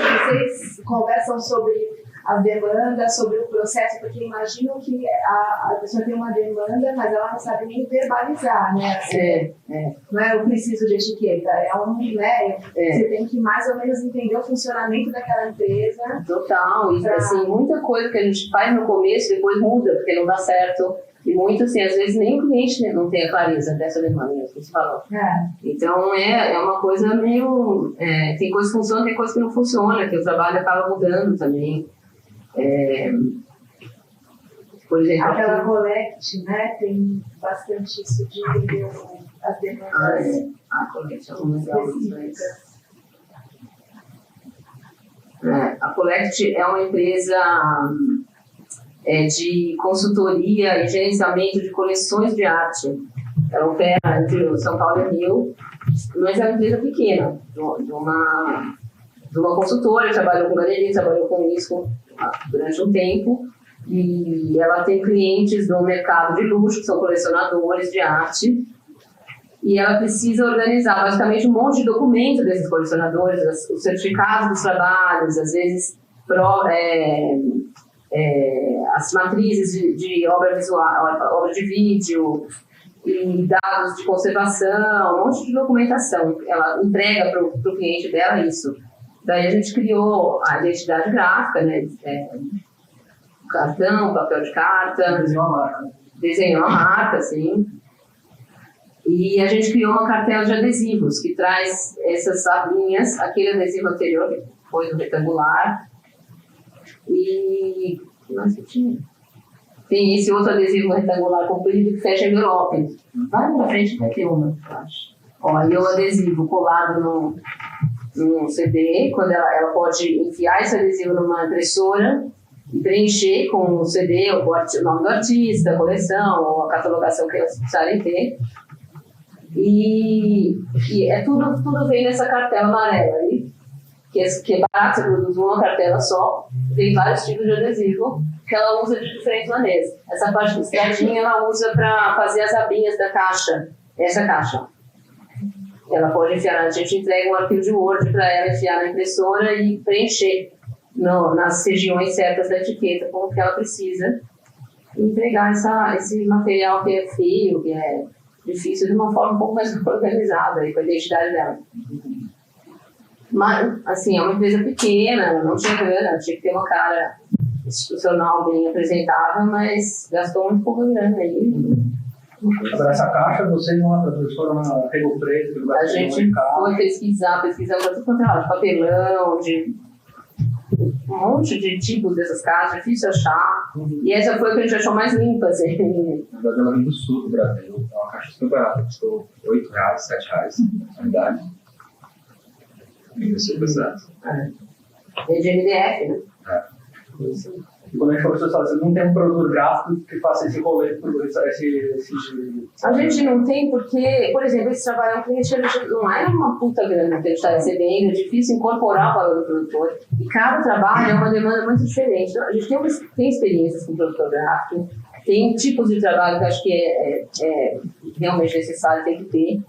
Vocês conversam sobre as demandas, sobre o processo, porque imagino que a pessoa tem uma demanda, mas ela não sabe nem verbalizar, né? Assim, não é eu preciso de etiqueta, você tem que mais ou menos entender o funcionamento daquela empresa. Total, e assim, muita coisa que a gente faz no começo, depois muda, porque não dá certo. E muito assim, às vezes nem o cliente não tem a clareza dessa demanda, que você falou. Então é uma coisa meio. Tem coisa que funciona, tem coisa que não funciona, que o trabalho acaba mudando também. Por exemplo, aquela Collect, né? Tem bastante isso de entender as demandas. A Collect é um legal. A Collect é uma empresa de consultoria e gerenciamento de coleções de arte. Ela opera entre São Paulo e Rio, mas é uma empresa pequena, de uma consultora, trabalhou com galeria, trabalhou com isso durante um tempo, e ela tem clientes do mercado de luxo, que são colecionadores de arte, e ela precisa organizar basicamente um monte de documentos desses colecionadores, os certificados dos trabalhos, às vezes as matrizes de obra visual, obra de vídeo, e dados de conservação, um monte de documentação. Ela entrega para o cliente dela isso. Daí a gente criou a identidade gráfica, né? Cartão, papel de carta. Desenhou a marca, sim. E a gente criou uma cartela de adesivos que traz essas abinhas, aquele adesivo anterior, que foi do retangular. E o que mais que tinha? Tem esse outro adesivo retangular comprido que fecha envelope. Vai na frente, vai ter uma, eu acho. Aí o adesivo colado no CD, quando ela pode enfiar esse adesivo numa impressora e preencher com o CD o nome do artista, a coleção, ou a catalogação que elas precisarem ter. E tudo vem nessa cartela amarela aí, que é barato, você produz uma cartela só, tem vários tipos de adesivo que ela usa de diferentes maneiras. Essa parte listradinha ela usa para fazer as abinhas da caixa, essa caixa. Ela pode enfiar, a gente entrega um arquivo de Word para ela enfiar na impressora e preencher nas regiões certas da etiqueta com o que ela precisa e entregar esse material que é feio, que é difícil, de uma forma um pouco mais organizada aí, com a identidade dela. Mas, assim, é uma empresa pequena, não tinha grana, tinha que ter uma cara institucional bem apresentável, mas gastou muito pouca grana aí. Agora, essa caixa, vocês foram na Rego Preto, a gente foi pesquisando para tudo quanto é lado, de papelão, de um monte de tipos dessas caixas, difícil achar. E essa foi a que a gente achou mais limpa, assim. Na verdade, ela vem do sul do Brasil, é uma caixa super barata, custou R$8, R$7 na unidade. E super pesado. É de MDF, né? E quando a gente começou a falar, você não tem um produtor gráfico que faça esse rolê, A gente não tem porque, por exemplo, esse trabalho é um cliente, não é uma puta grana que a gente está recebendo, é difícil incorporar o valor do produtor. E cada trabalho é uma demanda muito diferente. Então, a gente tem experiências com produtor gráfico, tem tipos de trabalho que eu acho que é realmente necessário, tem que ter.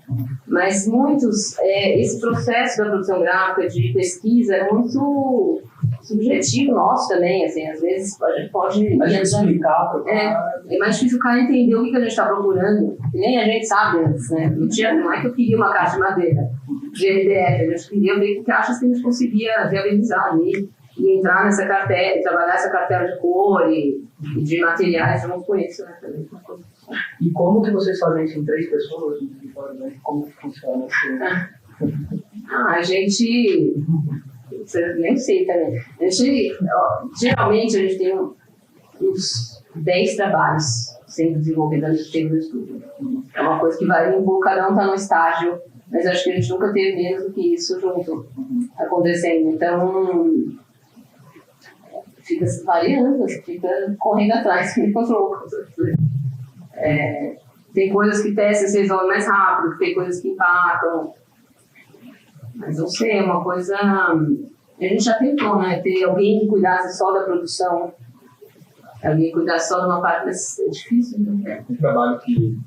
Mas muitos, esse processo da produção gráfica, de pesquisa, é muito subjetivo nosso também, assim, às vezes a gente pode... A gente explicar é mais difícil o cara entender o que a gente está procurando, que nem a gente sabe antes, né? Não é que eu queria uma caixa de madeira, de MDF, a gente queria ver que caixas que a gente conseguia viabilizar ali. e entrar nessa cartela, trabalhar essa cartela de cor e de materiais junto com isso, né? Também. E como que vocês fazem isso em 3 pessoas? Como que funciona assim? A gente... Nem sei também. Geralmente a gente tem uns 10 trabalhos sendo desenvolvidos no tempo do estudo. É uma coisa que varia um pouco, cada um está no estágio, mas acho que a gente nunca teve menos do que isso junto acontecendo. Então, fica variando, fica correndo atrás, fica louco. Tem coisas que testam se resolvem mais rápido, tem coisas que impactam. Mas não sei, é uma coisa... A gente já tentou, né? Ter alguém que cuidasse só da produção, alguém que cuidasse só de uma parte, mas é difícil, né? Um trabalho que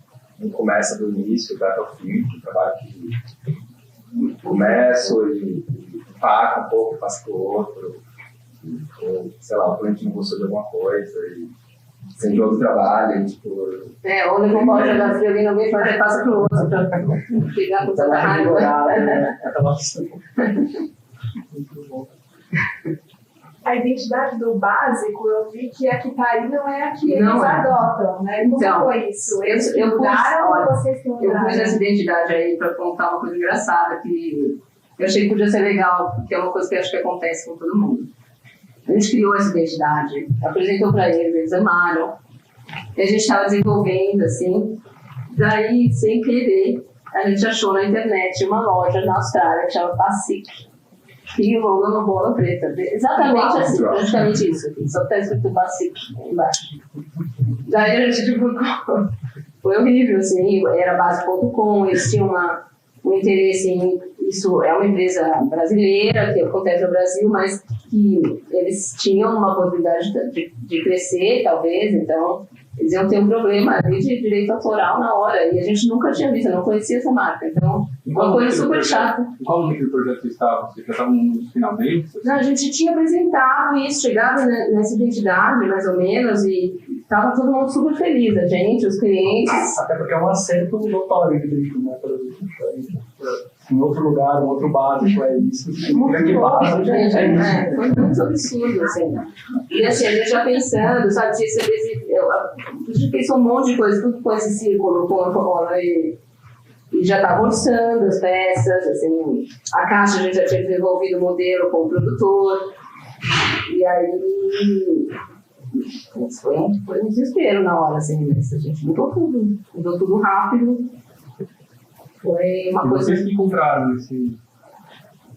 não começa do início, vai até o fim, um trabalho que começa e empaca um pouco, passa para o outro, ou, sei lá, o cliente não gostou de alguma coisa e sem outro trabalho, tipo... ou levou um balde de água fria ali no meio, mas passa para o outro, para pegar com tanta raiva. A identidade do básico, eu vi que a Kitari não é a que eles Não é. adotam, né? Como Então, foi isso? Eles eu mudaram olha, ou vocês que eu mudaram? pus essa identidade aí para contar uma coisa engraçada que eu achei que podia ser legal, porque é uma coisa que eu acho que acontece com todo mundo. A gente criou essa identidade, apresentou para eles amaram, e a gente estava desenvolvendo assim, daí sem querer a gente achou na internet uma loja na Austrália que chama Pacific, e o logo é uma bola preta, exatamente assim, praticamente isso aqui, só está escrito Pacific embaixo. Daí a gente foi horrível, assim, era base.com, eles tinham um interesse em, isso é uma empresa brasileira que acontece no Brasil, mas que eles tinham uma possibilidade de crescer, talvez, então eles iam ter um problema ali de direito autoral na hora, e a gente nunca tinha visto, eu não conhecia essa marca, então uma coisa super chata. Em qual momento do projeto você estava? Você já estava nos finalmente? Não, a gente tinha apresentado isso, chegado nessa identidade, mais ou menos, e estava todo mundo super feliz, a gente, os clientes. Até porque é um acerto notório que eles né? Em outro lugar, um outro básico, é isso. Muito bom, gente. É isso. Foi muito absurdo, assim. E assim, a gente já pensando, sabe, a gente pensou um monte de coisa, tudo com esse círculo, e já estava orçando as peças, assim, a caixa a gente já tinha desenvolvido o modelo com o produtor, e aí foi um desespero na hora, assim, a gente mudou tudo rápido. Foi uma coisa... Vocês que compraram esse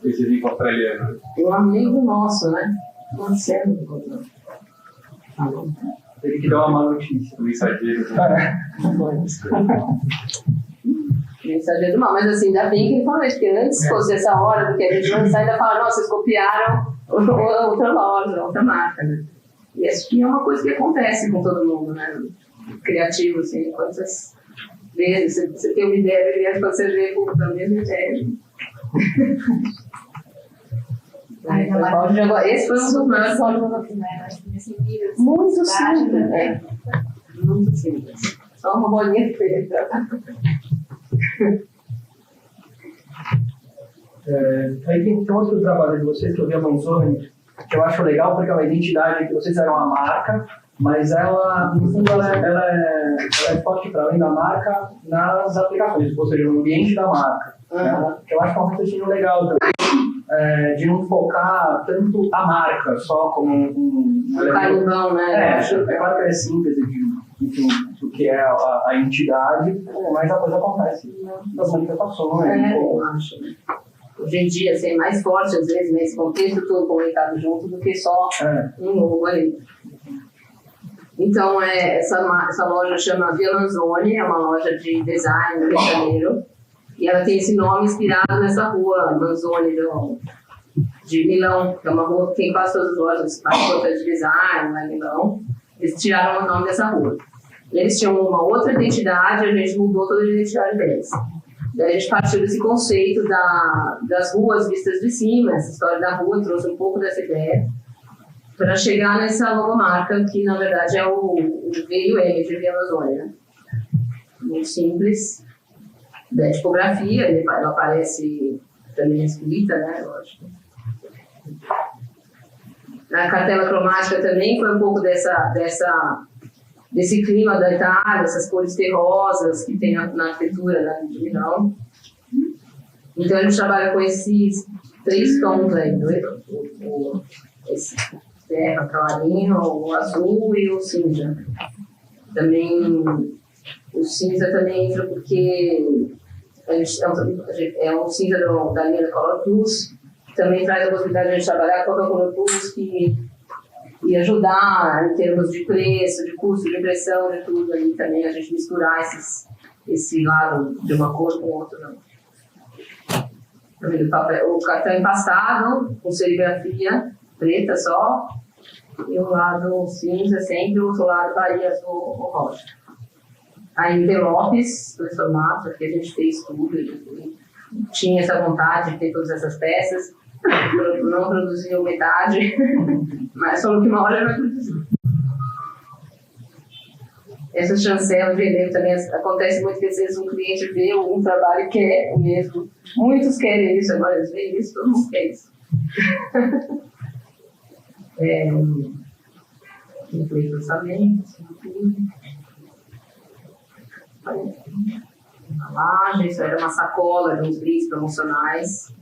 livro australiano? Um amigo nosso, né? Marcelo comprou. Ele que deu uma má notícia. O mensageiro. Mensageiro do mal, mas assim, ainda bem que ele falou isso, porque antes fosse essa hora do que a gente lançar, ainda fala, nossa, vocês copiaram outra loja, outra marca, né? E acho que é uma coisa que acontece com todo mundo, né? Criativo, assim, quantas vezes você tem uma ideia, quando você vê a mesma ideia. Esse foi um dos maiores códigos muito simples, muito simples. Só uma bolinha preta. Aí tem outro trabalho de vocês que eu vi a Manzoni, que eu acho legal porque é uma identidade que vocês eram uma marca, mas ela, no fundo, ela é forte para além da marca nas aplicações, ou seja, no ambiente da marca. Né? Que eu acho que é um raciocínio legal também, de não focar tanto a marca só como um carimão, né? É claro que é síntese do que é a entidade, mas a coisa acontece nas manifestações. Eu acho. Hoje em dia, assim, é mais forte, às vezes, nesse contexto todo comunicado junto, do que só um logo ali. Então, essa loja chama Via Manzoni, é uma loja de design no Rio de Janeiro, e ela tem esse nome inspirado nessa rua Manzoni de Milão, que é uma rua que tem quase todas as lojas mais importantes de design lá em Milão. Eles tiraram o nome dessa rua. E eles tinham uma outra identidade, a gente mudou toda a identidade deles. Daí a gente partiu desse conceito das ruas vistas de cima, essa história da rua trouxe um pouco dessa ideia, para chegar nessa logomarca, que na verdade é o VUM de Via Amazônia. Muito simples. Da tipografia, ela aparece também escrita, né? Lógico. A cartela cromática também foi um pouco desse clima da Itália, essas cores terrosas que tem na arquitetura, né, de Milão. Então a gente trabalha com esses 3 tons aí, esse terra clarinho, o azul e o cinza. Também o cinza também entra porque é um cinza da linha da Color Plus, que também traz a possibilidade de a gente trabalhar com a Color Plus e ajudar em termos de preço, de custo, de impressão, de tudo ali também, a gente misturar esse lado de uma cor com o outro. Não. O cartão empastado, com serigrafia preta só, e o lado cinza sempre, o outro lado varia azul ou rosa. Aí envelopes, 2 formatos, aqui a gente fez tudo, tinha essa vontade de ter todas essas peças, não produziu metade, mas falou que uma hora vai produzir. Essa chancela de elevo também acontece muito que às vezes um cliente vê um trabalho e quer o mesmo. Muitos querem isso, agora eles veem isso, todo mundo quer isso. Inclui lançamento, embalagem, isso era uma sacola de uns brindes promocionais.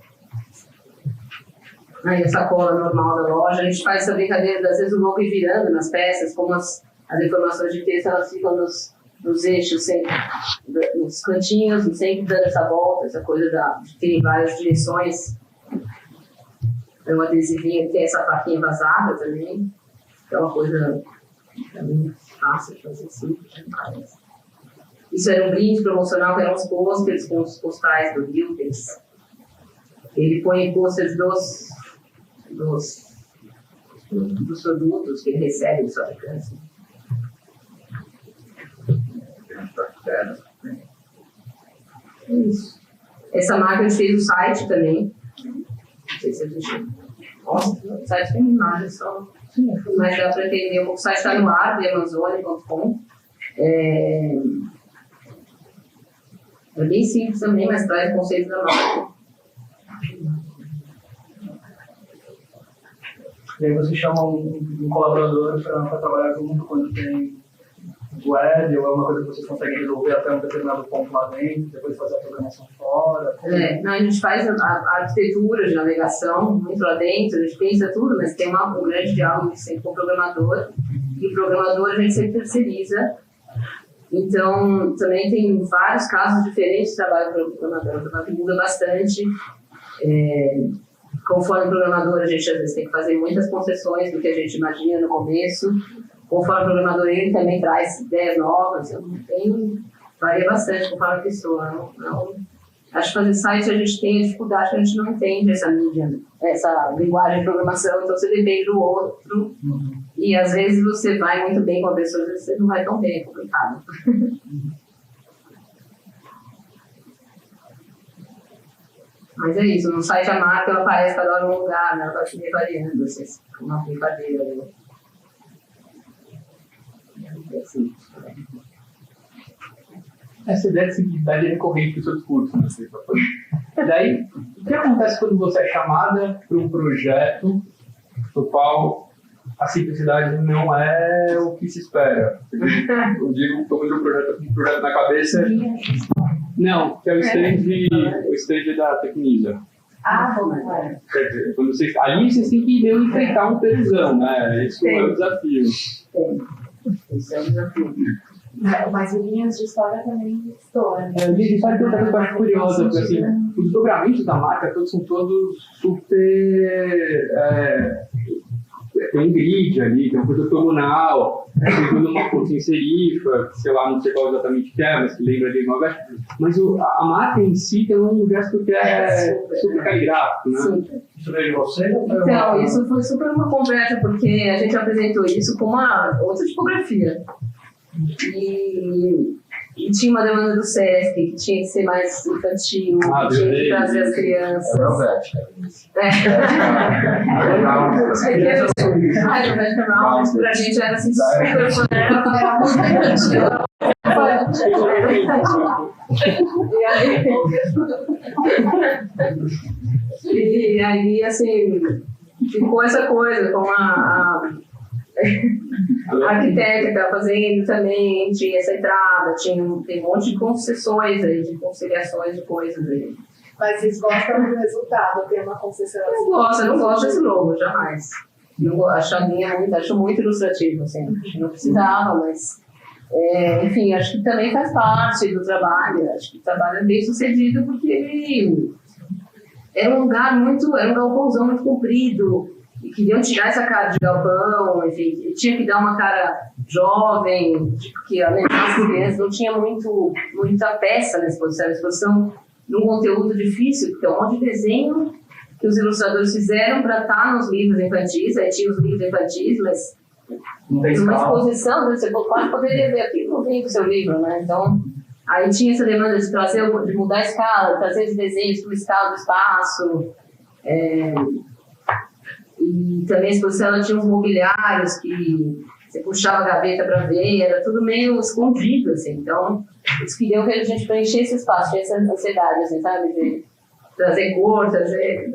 Aí a sacola normal da loja, a gente faz essa brincadeira, às vezes o logo ir virando nas peças, como as informações de texto, elas ficam nos eixos, sempre, nos cantinhos, sempre dando essa volta, essa coisa de ter várias direções. Tem um adesivinho, tem essa faquinha vazada também, que é uma coisa também fácil de fazer simples, não parece. Isso era um brinde promocional, que eram os pôsteres com os postais do Wilkins. Ele põe pôsteres dos produtos que ele recebe dos fabricantes. É isso. Essa marca a gente fez o site também. Não sei se a gente. Nossa, o site tem imagem só. Mas dá para entender. O site está no ar, amazônia.com. É bem simples também, mas traz o conceito da marca. E aí você chama um colaborador para trabalhar junto quando tem web ou alguma coisa que vocês conseguem resolver até um determinado ponto lá dentro, depois fazer a programação fora. Não, a gente faz a arquitetura de navegação muito lá dentro, a gente pensa tudo, mas tem um grande diálogo sempre com o programador, e o programador a gente sempre terceiriza. Então, também tem vários casos diferentes de trabalho com o programador, o trabalho muda bastante. Conforme o programador, a gente às vezes tem que fazer muitas concessões do que a gente imagina no começo. Conforme o programador, ele também traz ideias novas. Varia bastante conforme a pessoa. Acho que fazer site a gente tem a dificuldade que a gente não entende essa mídia, essa linguagem de programação, então você depende do outro. E às vezes você vai muito bem com a pessoa, às vezes você não vai tão bem, é complicado. Mas é isso, no site a marca ela aparece cada hora num lugar, né? Ela vai se variando, assim, uma brincadeira. Né? Assim. Essa ideia de simplicidade é recorrente no seu discurso, né? Daí, o que acontece quando você é chamada para um projeto no qual a simplicidade não é o que se espera? Eu digo, estou vendo um projeto na cabeça. Não, que é o stage da Tecnisa. Bom, Quer dizer, quando ali vocês têm que enfrentar um tesão, né? Esse é o desafio. Esse é o desafio. Mas o Linhas de História também estoura. Linhas de História tem outra coisa que eu acho curiosa, porque assim, os desdobramentos da marca são todos super... tem um grid ali, tem uma coisa octogonal, tem toda uma coisa em serifa, sei lá, não sei qual exatamente que é, mas que lembra de uma vez. Mas a marca em si tem um gesto que é super caligráfico, né? Sim. Isso veio de você? Então, isso foi super uma conversa, porque a gente apresentou isso com uma outra tipografia. E tinha uma demanda do SESC, que tinha que ser mais infantil, que tinha que trazer as crianças. Pra gente era assim, super E aí, assim, ficou essa coisa, como a arquiteta que estava fazendo também, tinha essa entrada, tem um monte de concessões aí, de conciliações de coisas aí. Mas vocês gostam do resultado, ter uma concessão assim? Eu não gosto desse logo, jamais. Acho muito ilustrativo, assim, acho que não precisava, mas enfim, acho que também faz parte do trabalho, acho que o trabalho é bem sucedido porque ele era um galpãozão muito comprido, e queriam tirar essa cara de galpão, enfim, tinha que dar uma cara jovem, porque as crianças não tinha muita peça na exposição num conteúdo difícil, porque é um monte de desenho que os ilustradores fizeram para estar nos livros infantis, aí tinha os livros infantis, mas numa exposição, você poderia ver aqui no fim do seu livro, né? Então, aí tinha essa demanda de mudar a escala, de trazer os desenhos para a escala do espaço, e também a exposição ela tinha uns mobiliários que você puxava a gaveta para ver, era tudo meio escondido, assim. Então, eles queriam que a gente preenchesse esse espaço, tinha essa ansiedade, assim, sabe? De trazer cor, trazer...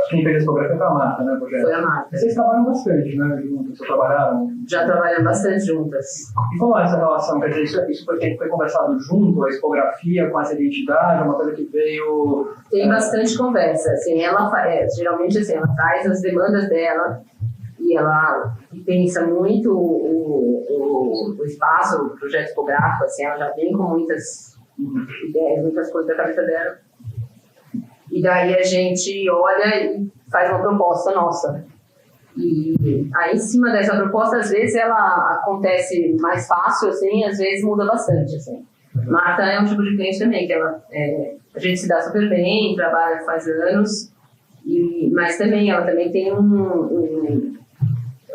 Quem fez a fotografia foi a Marta, né, Rogério? Foi a Marta. Vocês trabalham bastante, né, juntas? Vocês trabalharam? Já trabalhamos bastante juntas. E como é essa relação? Quer dizer, isso foi conversado junto, a expografia com essa identidade, uma coisa que veio... Tem bastante conversa, assim, geralmente assim, ela traz as demandas dela e ela pensa muito o espaço, o projeto expográfico, assim, ela já vem com muitas ideias, muitas coisas da cabeça dela. E daí a gente olha e faz uma proposta nossa. E aí, em cima dessa proposta, às vezes ela acontece mais fácil, assim, às vezes muda bastante, assim. Marta é um tipo de cliente também, que a gente se dá super bem, trabalha faz anos, mas também ela também tem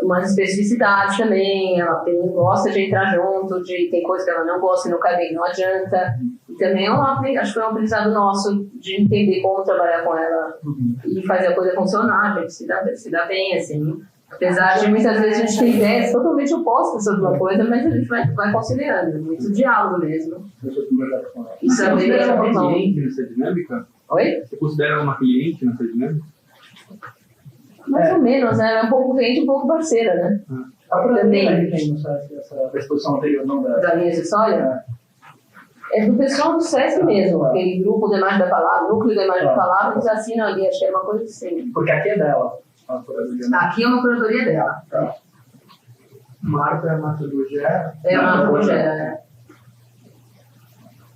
umas especificidades também, ela gosta de entrar junto, tem coisa que ela não gosta e no caminho não adianta. E também acho que foi um aprendizado nosso de entender como trabalhar com ela e fazer a coisa funcionar, a gente se dá bem, assim. Apesar de muitas vezes a gente ter ideias totalmente opostas sobre uma coisa, mas a gente vai conciliando, muito diálogo mesmo. E você considera uma cliente nessa dinâmica? Oi? Você considera uma cliente nessa dinâmica? Mais ou menos, né? É um pouco cliente e um pouco parceira, né? A também tem essa exposição anterior, não da linha de história? É do pessoal do SESC mesmo, aquele grupo da Imagem da Palavra, núcleo da Imagem da Palavra, eles assinam ali, acho que é uma coisa assim. Porque aqui é dela. Aqui é uma curadoria dela. Marta é a Marta do Rogério? É a Marta do Rogério, né?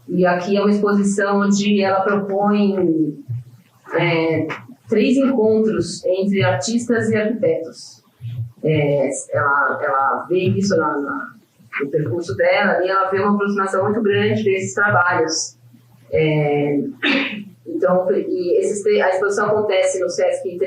E aqui é uma exposição onde ela propõe 3 encontros entre artistas e arquitetos. Ela vê isso no percurso dela e ela vê uma aproximação muito grande desses trabalhos. Então, a exposição acontece no SESC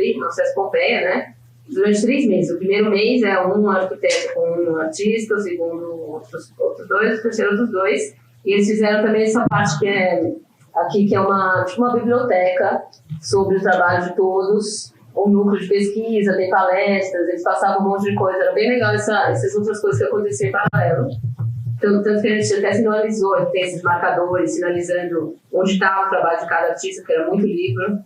Pompeia, né? Durante 3 meses. O primeiro mês é um arquiteto com um artista, o segundo outros 2, o terceiro outros 2. E eles fizeram também essa parte que é uma biblioteca sobre o trabalho de todos, um núcleo de pesquisa, tem palestras, eles passavam um monte de coisa. Era bem legal essas outras coisas que aconteciam em paralelo. Tanto que a gente até sinalizou, tem esses marcadores sinalizando onde estava o trabalho de cada artista, que era muito livro,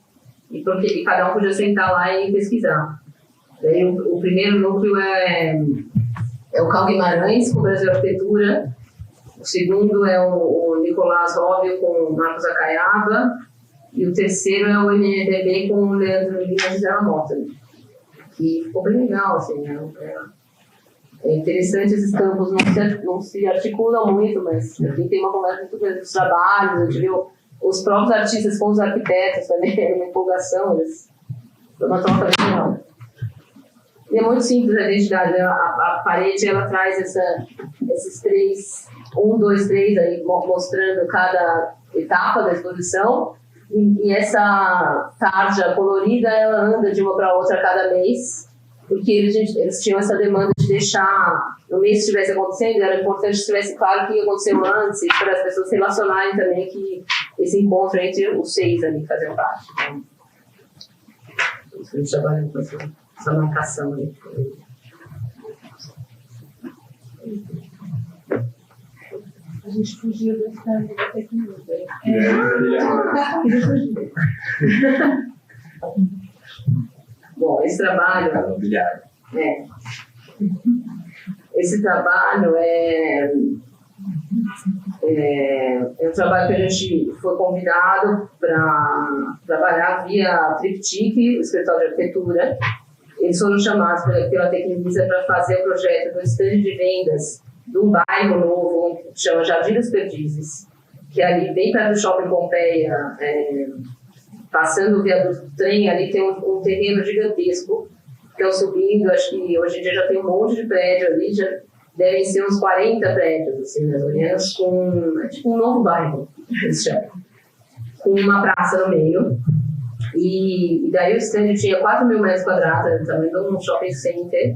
e porque cada um podia sentar lá e pesquisar. Daí o primeiro núcleo é o Carl Guimarães, com o Brasil Arquitetura. O segundo é o Nicolás Róbio com o Marcos Acaiaba. E o terceiro é o MDB com o Leandro Lima e Gisela Mota. Que ficou bem legal, assim. É interessante, esses campos não se articulam muito, mas aqui tem uma conversa muito grande dos trabalhos. A gente viu os próprios artistas com os arquitetos também, era uma empolgação. Foi uma troca bem legal. E é muito simples a identidade, né? A parede ela traz esses 3, 1, 2, 3, aí, mostrando cada etapa da exposição. E essa tarja colorida ela anda de uma para outra a cada mês, porque eles tinham essa demanda de deixar, no mês que estivesse acontecendo, era importante que estivesse claro o que aconteceu antes, para as pessoas relacionarem também que esse encontro entre os 6 ali faziam parte. Então, a gente trabalha com essa marcação aí. A gente fugiu do stand da tecnologia. Bom, esse trabalho... Esse trabalho é um trabalho que a gente foi convidado para trabalhar via Triptique, o escritório de arquitetura. Eles foram chamados pela Tecnivisa para fazer o projeto do stand de vendas de um bairro novo, que chama Jardim dos Perdizes, que é ali bem perto do Shopping Pompeia, passando o viaduto do trem, ali tem um terreno gigantesco. Estão subindo, acho que hoje em dia já tem um monte de prédio ali, já devem ser uns 40 prédios, assim, mais ou menos, é tipo um novo bairro, com uma praça no meio. E daí o stand tinha 4.000 metros quadrados, era também um shopping center,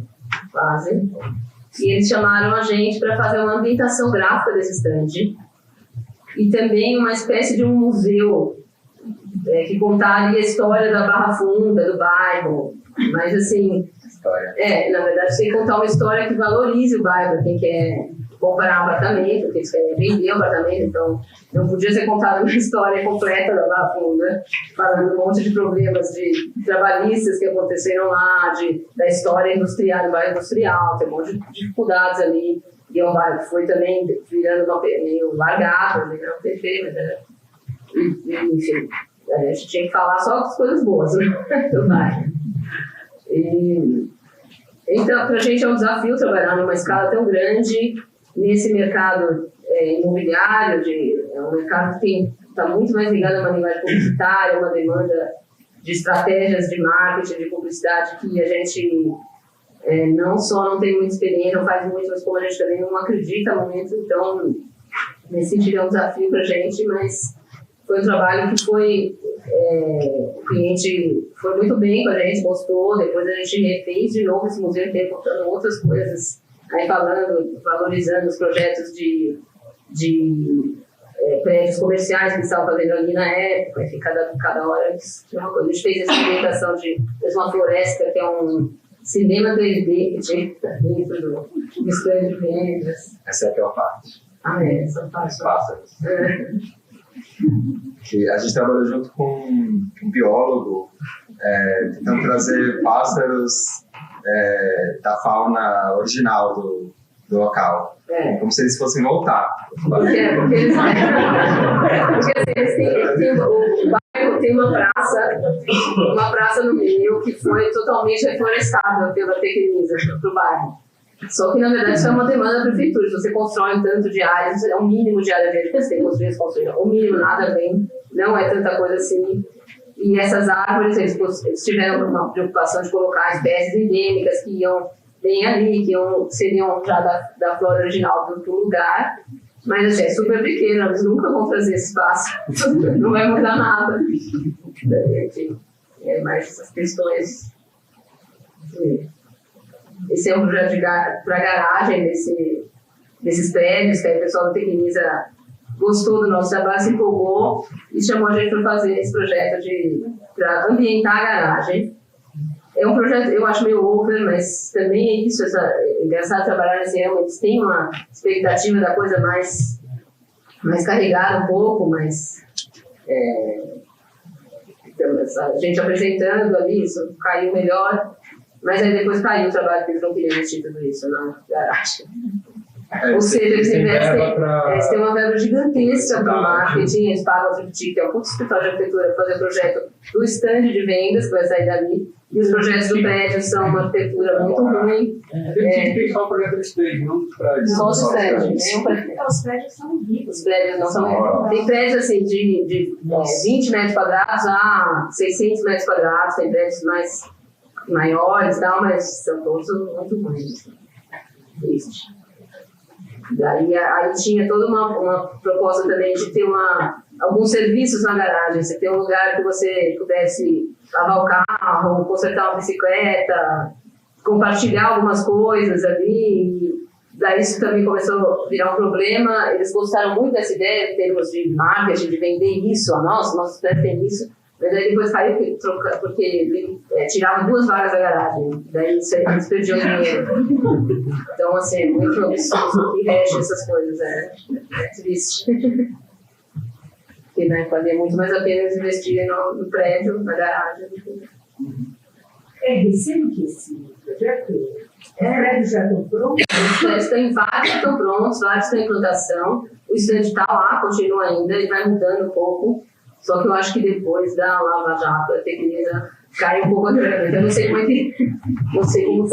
quase. E eles chamaram a gente para fazer uma ambientação gráfica desse stand. E também uma espécie de um museu que contaria a história da Barra Funda, do bairro. Mas assim, na verdade tem que contar uma história que valorize o bairro, quem quer comprar um apartamento, porque eles querem vender um apartamento, então não podia ser contada uma história completa da Barra Funda, falando um monte de problemas de trabalhistas que aconteceram lá, da história industrial, do bairro industrial, tem um monte de dificuldades ali, e é um bairro que foi também virando meio largado, meio PP, mas era, enfim, a gente tinha que falar só das coisas boas, né, do bairro. Então, para a gente é um desafio trabalhar numa escala tão grande nesse mercado imobiliário, é um mercado que está muito mais ligado a uma linguagem publicitária, uma demanda de estratégias de marketing, de publicidade que a gente não só não tem muita experiência, não faz muito, mas como a gente também não acredita muito, então nesse sentido é um desafio para a gente, mas foi um trabalho que o cliente foi muito bem com a gente, gostou, depois a gente refez de novo esse museu inteiro, contando outras coisas, aí valorizando os projetos de prédios comerciais que estavam fazendo ali na época, e cada hora tinha uma coisa. A gente fez essa implementação fez uma floresta, que é um cinema 3D que tinha dentro do stand de vendas. Essa é a pior parte. Essa parte. Os pássaros. Que a gente trabalhou junto com um biólogo, tentando trazer pássaros da fauna original do local, como se eles fossem voltar. Porque eles o bairro tem uma praça no meio que foi totalmente reflorestada pela Tecnivisa para o bairro. Só que, na verdade, isso é uma demanda da prefeitura. Se você constrói um tanto de áreas, é um mínimo de área verde que você tem que construir. O mínimo, nada bem, não é tanta coisa assim. E essas árvores, eles tiveram uma preocupação de colocar espécies endêmicas que iam bem ali, que seriam já da flora original do lugar. Mas, assim, é super pequeno, eles nunca vão trazer esse espaço. Não vai mudar nada. Enfim, mais essas questões... Esse é um projeto para garagem desses prédios, que aí o pessoal da Tecnivisa gostou do nosso trabalho, se empolgou e chamou a gente para fazer esse projeto para ambientar a garagem. É um projeto, eu acho meio over, mas também é isso, é engraçado trabalhar nesse ramo, eles têm uma expectativa da coisa mais carregada um pouco, mas a gente apresentando ali, isso caiu melhor. Mas aí depois caiu o trabalho que eles não queriam investir tudo isso na garagem. Ou seja, eles têm uma verba gigantesca para o marketing, eles pagam o Triptique, que é um puto escritório de arquitetura, para fazer o projeto do stand de vendas, que vai sair dali, e os projetos do prédio são uma arquitetura muito ruim. Tem que só o projeto do stand, não dos prédios. Só os prédios. Os prédios são ricos. Os prédios não são. Tem prédios assim de 20 metros quadrados a 600 metros quadrados, tem prédios maiores e tal, mas são todos muito ruins. Triste. Daí aí tinha toda uma proposta também de ter alguns serviços na garagem. Você ter um lugar que você pudesse lavar o carro, consertar uma bicicleta, compartilhar algumas coisas ali. Daí isso também começou a virar um problema. Eles gostaram muito dessa ideia em termos de marketing, de vender isso. Nosso prédio tem isso. Mas aí depois caiu porque ele tirava 2 vagas da garagem. Daí eles perdiam dinheiro. Então, assim, é muito absurdo que rege essas coisas. É triste. Porque valia muito mais a pena eles investirem no prédio, na garagem. É recente esse projeto? Os prédios já estão prontos? Os prédios vários estão prontos, vários estão em implantação. O stand está lá, continua ainda, ele vai mudando um pouco. Só que eu acho que depois da Lava Jato, a tecnologia cai um pouco a grana. Então eu não sei como é que. Não sei como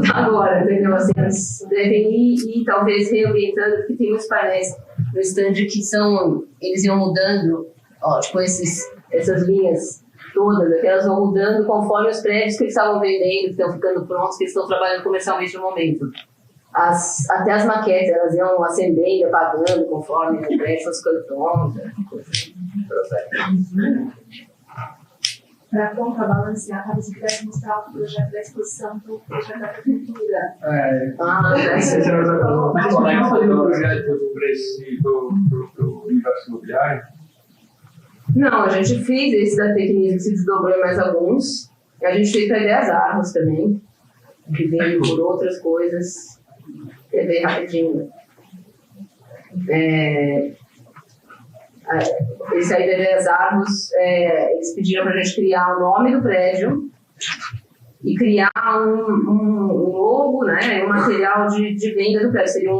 está agora, entendeu? Assim, eles devem ir e talvez reorientando, porque tem muitos painéis no stand que são. Eles iam mudando, ó, tipo essas linhas todas, elas vão mudando conforme os prédios que eles estavam vendendo, que estão ficando prontos, que eles estão trabalhando comercialmente no momento. Até as maquetes, elas iam acendendo e apagando conforme o prédio fosse ficando pronto. Para contrabalancear, para você pudesse mostrar o projeto da exposição do projeto da prefeitura. Esse era o Mas como é que foi o projeto do universo imobiliário? Não, a gente fez esse da Tecnisa que se desdobrou em mais alguns. E a gente fez para Ideias Árvores também, que veio por outras coisas. É bem rapidinho. Esse aí da Ideias Árvores, eles pediram para a gente criar o nome do prédio e criar um logo, né, um material de venda do prédio. Seria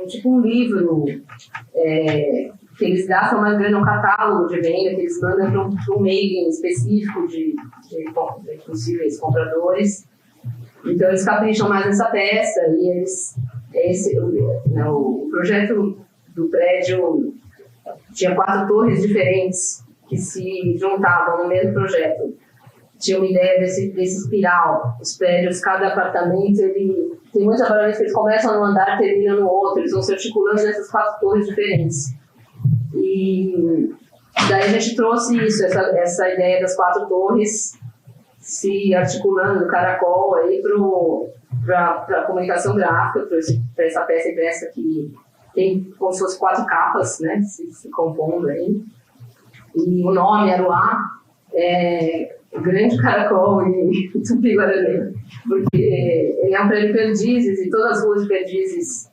tipo um livro que eles gastam mais grana, um catálogo de venda que eles mandam para um mailing específico de possíveis compradores. Então eles capricham mais nessa peça e o projeto do prédio tinha 4 torres diferentes que se juntavam no mesmo projeto. Tinha uma ideia desse espiral. Os prédios, cada apartamento, tem muitos apartamentos que eles começam no andar e terminam no outro. Eles vão se articulando nessas 4 torres diferentes. E daí a gente trouxe isso, essa ideia das 4 torres se articulando, caracol, para a comunicação gráfica, para essa peça impressa que tem como se fosse 4 capas, né, se compondo aí. E o nome, Aruá, o grande caracol e Tupi-Guarani, porque ele é um prédio de Perdizes e todas as ruas de Perdizes,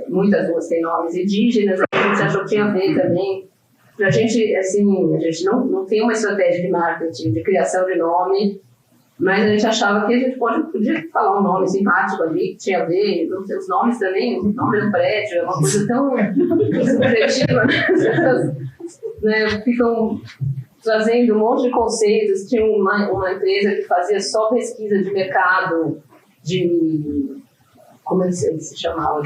muitas ruas têm nomes indígenas, a gente achou que tinha a ver também. Pra gente, assim, a gente não tem uma estratégia de marketing, de criação de nome, mas a gente achava que a gente podia falar um nome simpático ali, que tinha a ver, os nomes também, o nome do prédio, é uma coisa tão subjetiva, né, ficam trazendo um monte de conceitos. Tinha uma empresa que fazia só pesquisa de mercado, como eles se chamavam,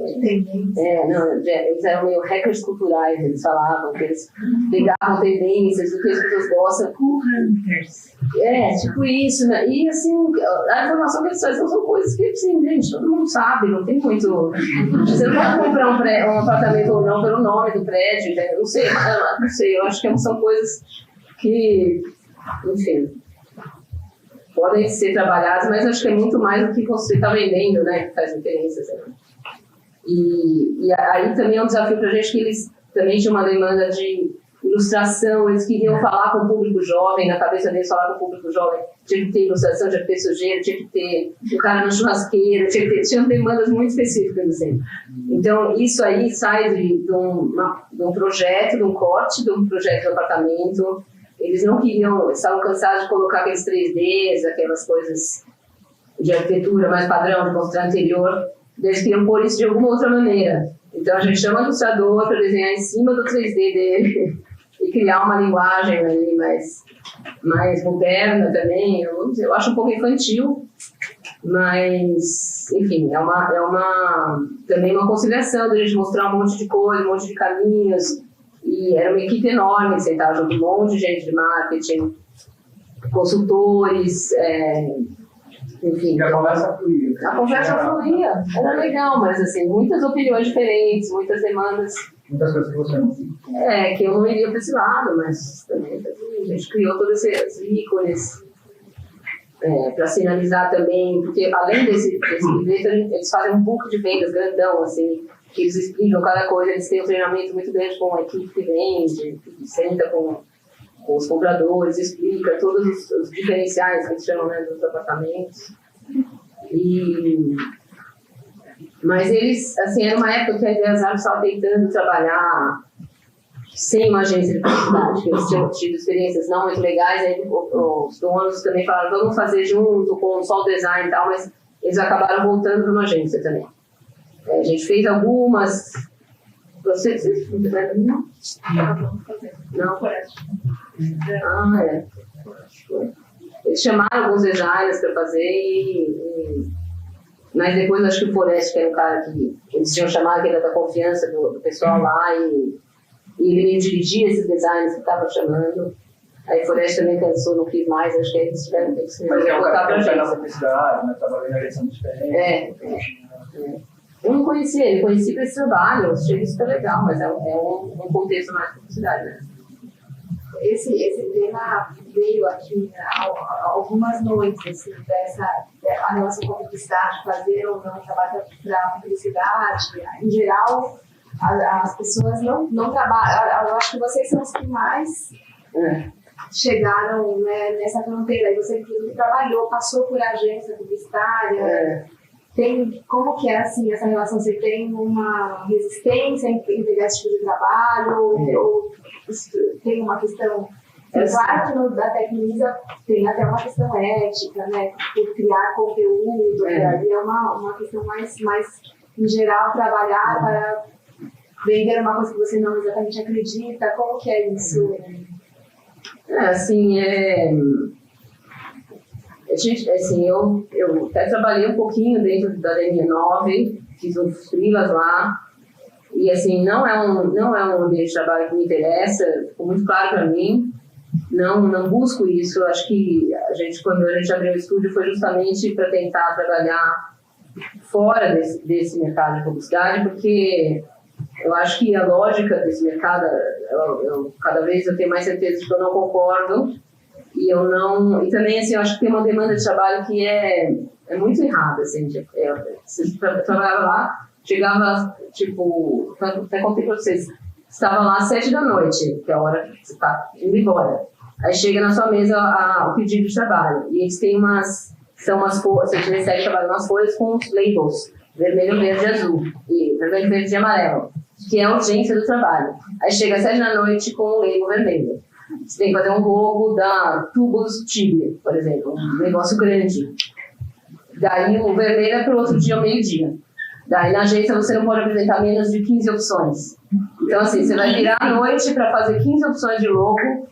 eles eram meio hackers culturais, eles falavam que eles pegavam tendências do que as pessoas gostam. Tipo isso, né? E assim, a informação que eles trazem são coisas que, assim, gente, todo mundo sabe, não tem muito. Você não pode comprar um apartamento ou não pelo nome do prédio, né? Não sei, eu acho que são coisas que, enfim, podem ser trabalhadas, mas acho que é muito mais do que você está vendendo, né? Que faz diferença, assim. E aí também é um desafio para a gente, que eles também tinham uma demanda de ilustração, eles queriam falar com o público jovem, na cabeça deles falar com o público jovem, tinha que ter ilustração, tinha que ter sujeira, tinha que ter o cara na churrasqueira, tinham demandas muito específicas, assim. Então isso aí sai de um projeto, de um corte, de um projeto de apartamento. Eles não queriam, estavam cansados de colocar aqueles 3Ds, aquelas coisas de arquitetura mais padrão, de mostrar interior. Eles queriam pôr isso de alguma outra maneira. Então a gente chama o ilustrador para desenhar em cima do 3D dele e criar uma linguagem ali mais moderna também. Eu acho um pouco infantil, mas, enfim, também uma conciliação da gente mostrar um monte de coisa, um monte de caminhos. E era uma equipe enorme que sentava junto, um monte de gente de marketing, consultores, enfim. E a conversa fluía. A conversa fluía, era legal, mas assim, muitas opiniões diferentes, muitas demandas. Muitas coisas que você não viu. Que eu não iria para esse lado, mas também a gente criou todos esses ícones para sinalizar também, porque além desse livreto, eles fazem um book de vendas grandão, assim, que eles explicam cada coisa. Eles têm um treinamento muito grande com a equipe que vende, que senta com os compradores, explica todos os diferenciais que eles chamam, né, dos apartamentos. Mas eles, assim, era uma época que a Ideias Árvores estava tentando trabalhar sem uma agência de publicidade, que eles tinham tido experiências não muito legais, aí os donos também falaram, vamos fazer junto com só o design e tal, mas eles acabaram voltando para uma agência também. A gente fez algumas... Vocês não? Não? Ah, é. Eles chamaram alguns designers para fazer, mas depois acho que o Forest, que era um cara que eles tinham chamado, que era da confiança do pessoal lá, e ele dirigia esses designers que estavam chamando. Aí o Forest também cansou, não quis mais, acho que eles tiveram que se botar para a agência. Na publicidade, né? Trabalhando na direção de diferente. Eu não conhecia ele, conheci para esse trabalho, eu achei super legal, mas é um contexto mais de publicidade, né? Esse tema veio aqui algumas noites, assim, a relação com a publicidade, fazer ou não trabalhar para publicidade. Em geral, as pessoas não trabalham. Eu acho que vocês são os que mais chegaram, né, nessa fronteira. E você, inclusive, trabalhou, passou por agência publicitária. Como que é assim, essa relação? Você tem uma resistência em pegar esse tipo de trabalho? Ou tem uma questão... Claro que no da Tecnisa tem até uma questão ética, né? Por criar conteúdo, ali é uma questão mais em geral, trabalhar para vender uma coisa que você não exatamente acredita. Como que é isso? Eu até trabalhei um pouquinho dentro da DN9, fiz uns freelas lá, e assim, não é um ambiente de trabalho que me interessa, ficou muito claro para mim, não busco isso. Acho que quando a gente abriu o estúdio foi justamente para tentar trabalhar fora desse mercado de publicidade, porque eu acho que a lógica desse mercado, cada vez eu tenho mais certeza de que eu não concordo. E também, assim, eu acho que tem uma demanda de trabalho que é muito errada, assim. Você trabalhava lá, chegava, tipo, até contei pra vocês, estava lá às 7 da noite, que é a hora que você está indo embora. Aí chega na sua mesa o pedido de trabalho. E eles têm são umas folhas, você recebe trabalho umas folhas com os labels, vermelho, verde e azul, e vermelho, verde e amarelo, que é a urgência do trabalho. Aí chega às 7 da noite com o label vermelho. Você tem que fazer um logo da Tubos Tigre, por exemplo, um negócio grande. Daí o vermelho é para o outro dia, ao meio-dia. Daí na agência você não pode apresentar menos de 15 opções. Então assim, você vai virar à noite para fazer 15 opções de logo,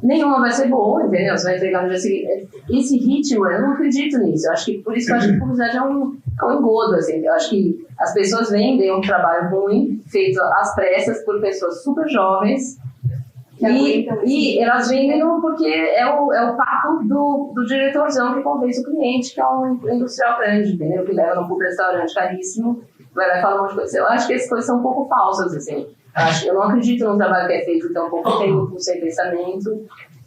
nenhuma vai ser boa, entendeu? Você vai entregar no dia seguinte. Esse ritmo, eu não acredito nisso. Eu acho que, por isso que eu acho que a publicidade é um engodo, assim. Eu acho que as pessoas vendem um trabalho ruim, feito às pressas por pessoas super jovens, e elas vendem porque é o papo do diretorzão que convence o cliente, que é um industrial grande, entendeu? Que leva num puto restaurante caríssimo, vai lá e fala um monte de coisa. Eu acho que essas coisas são um pouco falsas, assim. Eu não acredito num trabalho que é feito tão pouco tempo, sem pensamento,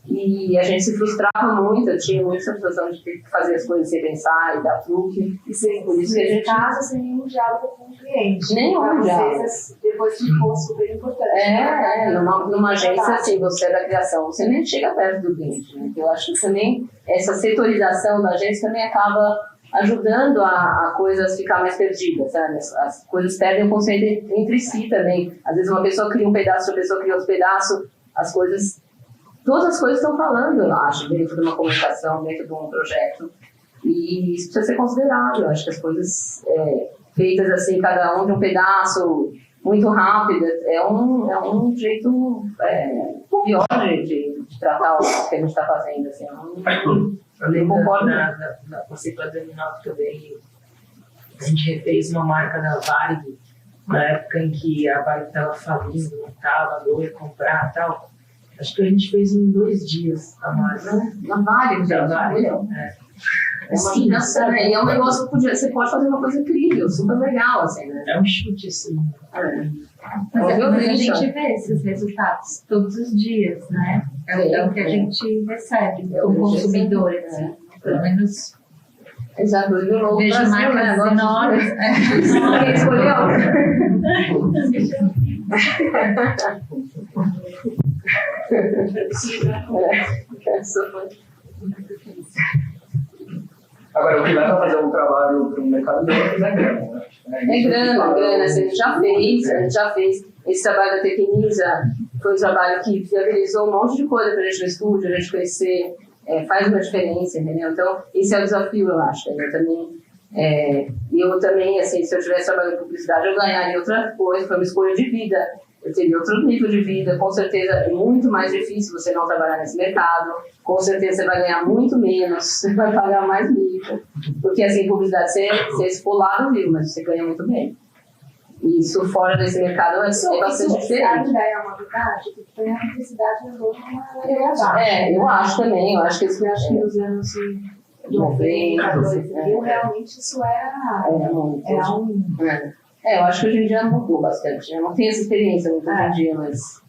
e a gente se frustrava muito. Eu tinha muita sensação de ter que fazer as coisas sem pensar e dar truque. E sem, por isso que a gente casa sem nenhum diálogo com o cliente. Nenhum diálogo. Depois ficou super importante. Numa agência, assim, você é da criação, você nem chega perto do cliente, né? Eu acho que também essa setorização da agência também acaba ajudando a coisas ficar mais perdidas, sabe? As coisas perdem o conceito entre si também. Às vezes uma pessoa cria um pedaço, outra pessoa cria outro pedaço, todas as coisas estão falando, eu acho, dentro de uma comunicação, dentro de um projeto. E isso precisa ser considerado. Eu acho que as coisas feitas assim, cada um de um pedaço, muito rápidas, é um jeito pior de tratar o que a gente está fazendo. Assim, eu concordo. Na conceitual da Dominal também, a gente refez uma marca da Varig, na época em que a Varig estava falindo, não estava, eu ia comprar e tal. Acho que a gente fez em 2 dias a marca. Na Varig, já. E é um negócio que você pode fazer uma coisa incrível, super legal, assim, né? É um chute, assim. Mas a gente vê esses resultados todos os dias, né? É o que a gente recebe como consumidor, assim. Pelo menos. Exato, eu vejo marcas enormes. Quem escolheu? Agora, o que leva a fazer um trabalho para o mercado negro é grana, né? É grana, assim, a gente já fez. esse trabalho da Tecnisa foi um trabalho que viabilizou um monte de coisa para a gente no estúdio, a gente crescer, faz uma diferença, entendeu? Então, esse é o desafio, eu acho. Eu também, assim, se eu tivesse trabalhando em publicidade, eu ganharia outra coisa, foi uma escolha de vida. Eu teria outro nível de vida, com certeza é muito mais difícil você não trabalhar nesse mercado, com certeza você vai ganhar muito menos, você vai pagar mais mico, porque assim, publicidade você expolado, viu, mas você ganha muito bem. E isso fora desse mercado é bastante diferente. Isso é uma verdade, porque a publicidade levou uma ladeira abaixo. Eu acho também, eu acho que Eu acho que nos anos 90, 2000, realmente isso era um... eu acho que hoje em dia mudou bastante. Eu não tenho essa experiência muito hoje em dia, mas...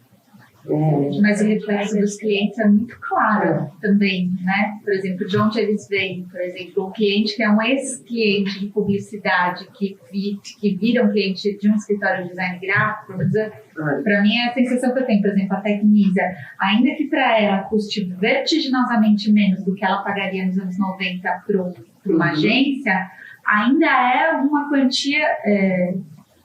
Mas o reflexo dos clientes é muito claro também, né? Por exemplo, de onde eles vêm, por exemplo, o cliente que é um ex-cliente de publicidade, que vira um cliente de um escritório de design gráfico, para mim é a sensação que eu tenho, por exemplo, a Tecnisa, ainda que para ela custe vertiginosamente menos do que ela pagaria nos anos 90 para uma agência, ainda é uma quantia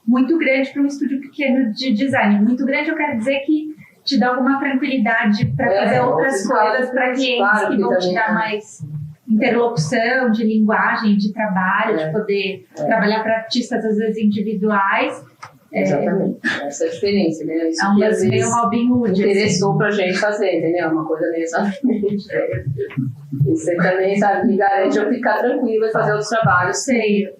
muito grande para um estúdio pequeno de design. Muito grande, eu quero dizer que te dá alguma tranquilidade para fazer outras coisas para clientes que vão te dar mais interlocução de linguagem, de trabalho, de poder trabalhar para artistas, às vezes, individuais. Exatamente, essa é a diferença, né? Isso é um lance meio Robin Hood. Interessou assim pra gente fazer, entendeu? Uma coisa meio exatamente. E você também, sabe, me garante eu ficar tranquila e fazer outros trabalhos. Sei.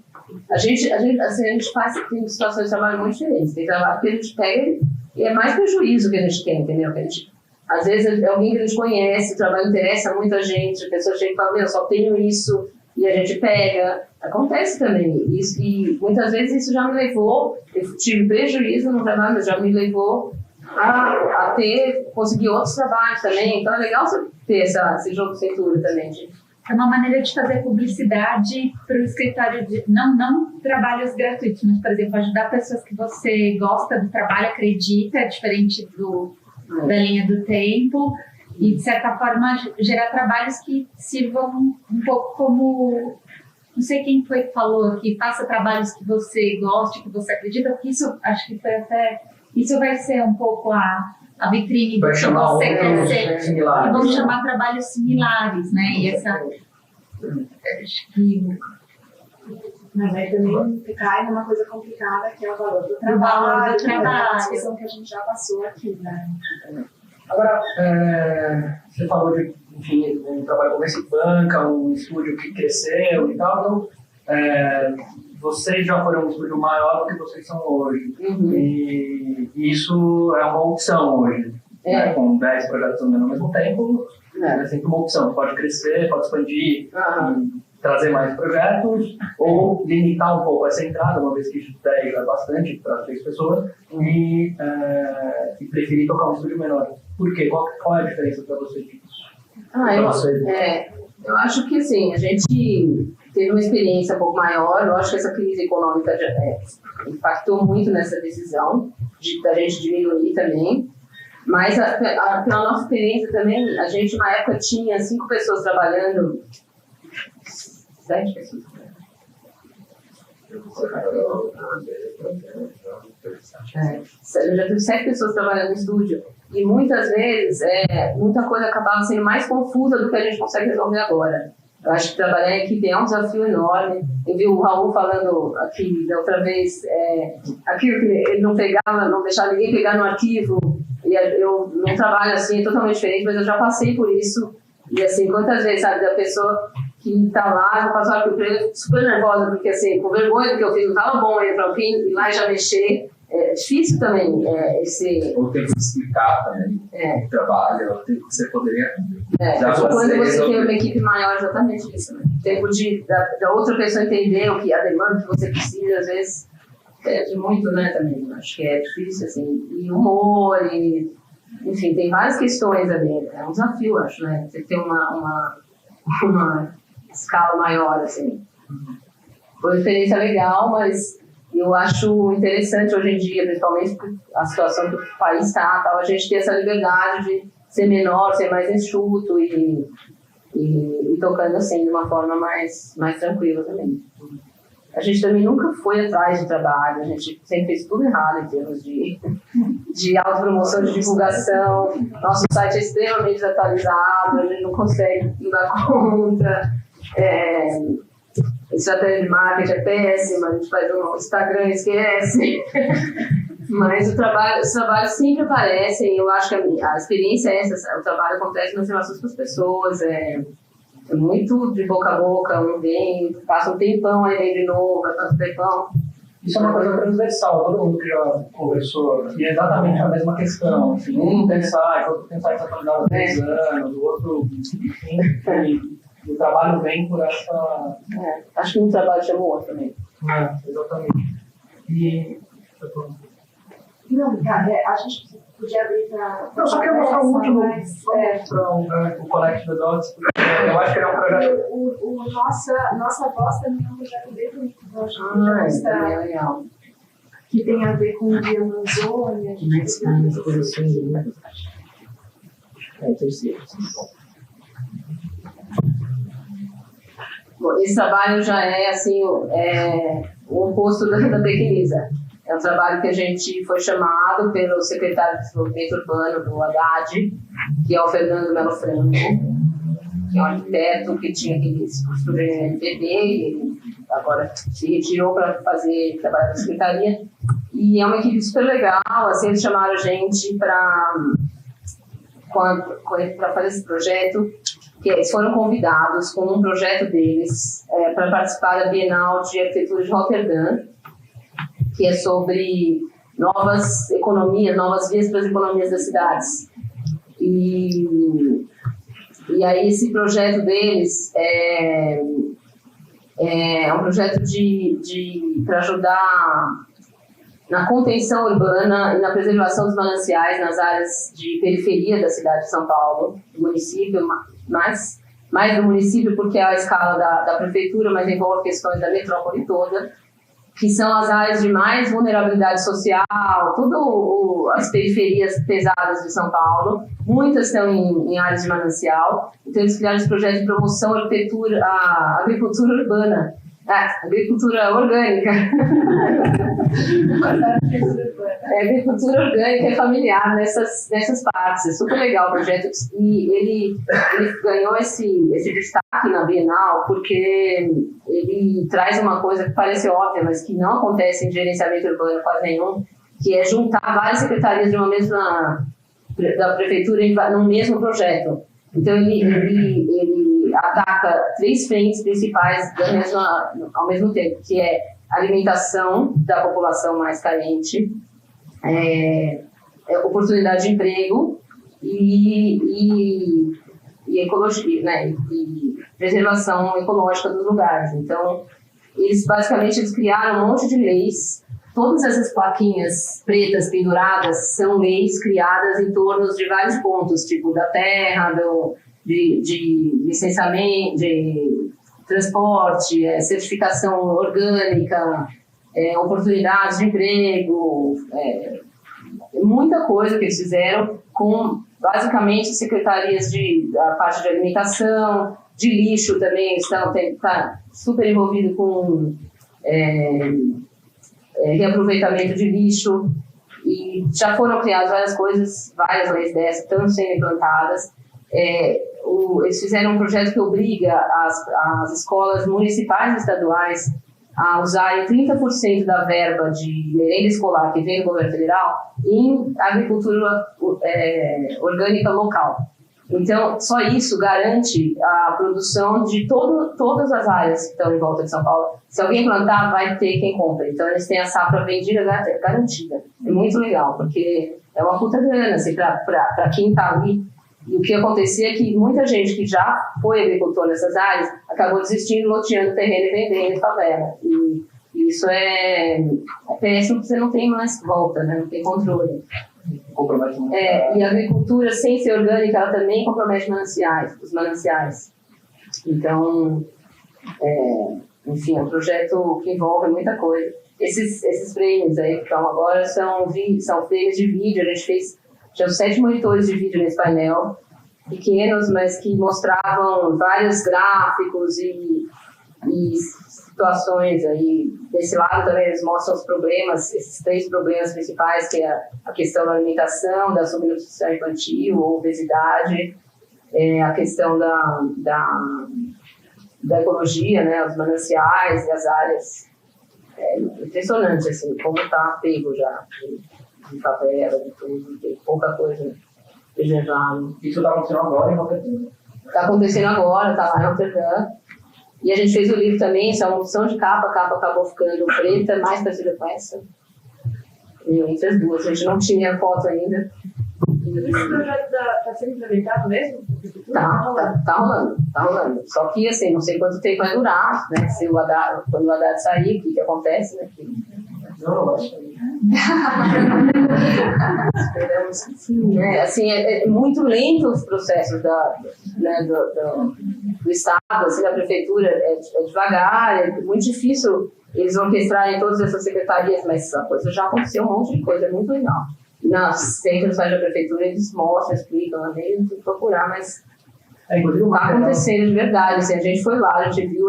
A gente tem situações de trabalho muito diferentes. Tem trabalho que a gente pega e é mais prejuízo que a gente tem, entendeu? Que a gente, às vezes é alguém que a gente conhece, o trabalho interessa muito a gente, a pessoa chega e fala, eu só tenho isso, e a gente pega. Acontece também. E muitas vezes isso já me levou, eu tive prejuízo no trabalho, mas já me levou a conseguir outros trabalhos também. Então é legal você ter esse jogo de cintura também, gente. É uma maneira de fazer publicidade para o escritório, não trabalhos gratuitos, mas, por exemplo, ajudar pessoas que você gosta do trabalho, acredita, diferente da linha do tempo, e, de certa forma, gerar trabalhos que sirvam um pouco como... Não sei quem foi que falou aqui, faça trabalhos que você goste, que você acredita, porque isso, acho que foi até... Isso vai ser um pouco a vitrine do que você quer ser. E vamos chamar trabalhos similares, né? E essa... Acho que... Mas aí também cai numa coisa complicada, que é o valor do trabalho. O valor do trabalho. É uma discussão que a gente já passou aqui, né? Agora, você falou de, enfim, um trabalho como esse banca, um estúdio que cresceu e tal, então, vocês já foram um estúdio maior do que vocês são hoje. Uhum. E isso é uma opção hoje. Né? Com 10 projetos andando ao mesmo tempo, é sempre uma opção. Você pode crescer, pode expandir, trazer mais projetos, ou limitar um pouco essa entrada, uma vez que 10 é bastante para 3 pessoas, e preferir tocar um estúdio menor. Por quê? Qual é a diferença para você disso? Eu acho que assim, a gente teve uma experiência um pouco maior. Eu acho que essa crise econômica impactou muito nessa decisão da gente diminuir também. Mas pela nossa experiência também, a gente na época tinha 5 pessoas trabalhando, 7 pessoas. Eu já tive 7 pessoas trabalhando no estúdio. E muitas vezes, muita coisa acabava sendo mais confusa do que a gente consegue resolver agora. Eu acho que trabalhar em equipe é um desafio enorme. Eu vi o Raul falando aqui da outra vez, aquilo que ele não deixava ninguém pegar no arquivo. E eu não trabalho assim, é totalmente diferente, mas eu já passei por isso. E assim, quantas vezes, sabe, da pessoa que tá lá, eu passo o arquivo pra ele, super nervosa, porque assim, com vergonha do que eu fiz, não tava bom ele pra o fim, ir lá e já mexer. É difícil também esse... Ou tem que explicar também o trabalho, o tempo que você poderia... Quando você tem uma equipe maior, exatamente isso, né? O tempo da outra pessoa entender o que a demanda que você precisa, às vezes, perde muito, né, também. Acho que é difícil, assim, e humor, enfim, tem várias questões ali. É um desafio, acho, né? Você ter uma escala maior, assim. Foi uma experiência legal, mas eu acho interessante hoje em dia, principalmente a situação que o país está, a gente ter essa liberdade de ser menor, ser mais enxuto e tocando assim de uma forma mais tranquila também. A gente também nunca foi atrás de trabalho, a gente sempre fez tudo errado em termos de autopromoção, de divulgação. Nosso site é extremamente desatualizado, a gente não consegue dar conta. A estratégia de marketing é péssima, a gente faz um Instagram e esquece. Mas os trabalhos sempre aparecem. Eu acho que a experiência é essa, o trabalho acontece nas relações com as pessoas, é muito de boca a boca, um vem, passa um tempão, aí vem de novo, passa um tempão. Isso é uma coisa transversal, todo mundo que já conversou, e é exatamente a mesma questão. Assim, um tem site, outro tem site atualizado há 10 anos, o outro, enfim, o trabalho vem por essa... Acho que um trabalho chama o outro também. Exatamente. E... Não, a gente podia abrir para... Eu só queria mostrar o último, o Connect the Dots, porque eu acho que ele é um projeto... Nossa voz também é um projeto bem bonito, eu acho que é legal. Que tem a ver com o de Amazônia. Bom, esse trabalho já é assim, o oposto da pequeneza. É um trabalho que a gente foi chamado pelo secretário de Desenvolvimento Urbano do Haddad, que é o Fernando Melo Franco, que é um arquiteto que tinha aquele curso de MPB, e agora se retirou para fazer trabalho na secretaria. E é uma equipe super legal, assim, eles chamaram a gente para fazer esse projeto, que eles foram convidados com um projeto deles para participar da Bienal de Arquitetura de Roterdã, que é sobre novas economias, novas vias para as economias das cidades. E aí esse projeto deles é um projeto para ajudar na contenção urbana e na preservação dos mananciais nas áreas de periferia da cidade de São Paulo, do município, mais do município porque é a escala da prefeitura, mas envolve questões da metrópole toda, que são as áreas de mais vulnerabilidade social, as periferias pesadas de São Paulo, muitas estão em áreas de manancial. Então eles criaram esse projeto de promoção à agricultura urbana, agricultura orgânica. Agricultura orgânica e familiar nessas partes. É super legal o projeto. E ele ganhou esse destaque na Bienal porque ele traz uma coisa que parece óbvia, mas que não acontece em gerenciamento urbano quase nenhum, que é juntar várias secretarias de uma mesma da prefeitura no mesmo projeto. Então ele ataca 3 frentes principais ao mesmo tempo, que é alimentação da população mais carente, oportunidade de emprego e ecologia, né, e preservação ecológica dos lugares. Então, eles criaram um monte de leis. Todas essas plaquinhas pretas penduradas são leis criadas em torno de vários pontos, tipo da terra, de licenciamento, de transporte, certificação orgânica, oportunidades de emprego, muita coisa que eles fizeram com, basicamente, secretarias da parte de alimentação, de lixo também, está super envolvido com reaproveitamento de lixo, e já foram criadas várias leis dessas, estão sendo implantadas. Eles fizeram um projeto que obriga as escolas municipais e estaduais a usarem 30% da verba de merenda escolar que vem do governo federal em agricultura orgânica local. Então, só isso garante a produção de todas as áreas que estão em volta de São Paulo. Se alguém plantar, vai ter quem compra. Então, eles têm a safra vendida garantida. É muito legal, porque é uma puta grana assim, para quem está ali. E o que acontecia é que muita gente que já foi agricultor nessas áreas acabou desistindo, loteando o terreno e vendendo em favela. E isso é péssimo, porque você não tem mais volta, né? Não tem controle. E a agricultura, sem ser orgânica, ela também compromete os mananciais. Então, enfim, é um projeto que envolve muita coisa. Esses frames aí que estão agora são frames de vídeo. A gente fez 7 monitores de vídeo nesse painel, pequenos, mas que mostravam vários gráficos e situações aí, desse lado também eles mostram os problemas, esses 3 problemas principais, que é a questão da alimentação, da subnutrição infantil, obesidade, a questão da ecologia, né, os mananciais e as áreas. É impressionante, assim, como está pego já de favela, de tudo, tem pouca coisa preservada. Isso está acontecendo agora em Roterdã? Está acontecendo agora, está lá em Roterdã. E a gente fez o livro também, essa é uma opção de capa, a capa acabou ficando preta, mais parecida com essa. E entre as duas, a gente não tinha foto ainda. Esse projeto está sendo implementado mesmo? Tá rolando. Só que, assim, não sei quanto tempo vai durar, né? Se o Haddad, quando o Haddad sair, o que acontece, né? Não, eu acho que esperamos que sim, né? Assim, é muito lento os processos do Estado, assim, da Prefeitura, é devagar, é muito difícil eles orquestrarem todas essas secretarias, mas a coisa já aconteceu, um monte de coisa, é muito legal. Nas centros da Prefeitura eles mostram, explicam, às vezes tem que procurar, mas está acontecendo de verdade. Assim, a gente foi lá, a gente viu,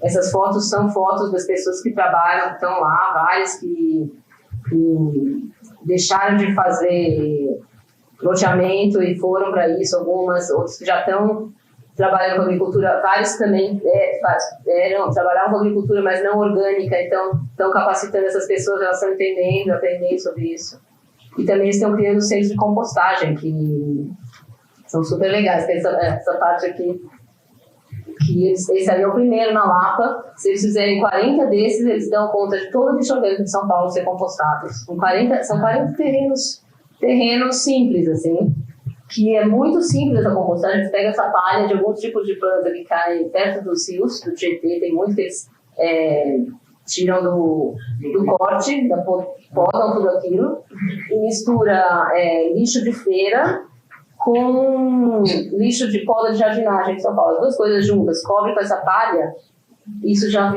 essas fotos são fotos das pessoas que trabalham, que estão lá, várias que deixaram de fazer loteamento e foram para isso, algumas, outros que já estão trabalhando com agricultura, vários também trabalhavam com agricultura, mas não orgânica, então estão capacitando essas pessoas, elas estão aprendendo sobre isso. E também eles estão criando centros de compostagem, que são super legais. Tem essa parte aqui, que esse ali é o primeiro na Lapa. Se eles fizerem 40 desses, eles dão conta de todo o lixo orgânico de São Paulo ser compostados. São 40 terrenos simples, assim, que é muito simples essa compostagem. Eles pegam essa palha de algum tipo de planta que cai perto dos rios, do Tietê, tem muito que eles tiram do corte, podam tudo aquilo, e mistura lixo de feira com lixo de poda de jardinagem de São Paulo. As duas coisas juntas, cobre com essa palha, isso já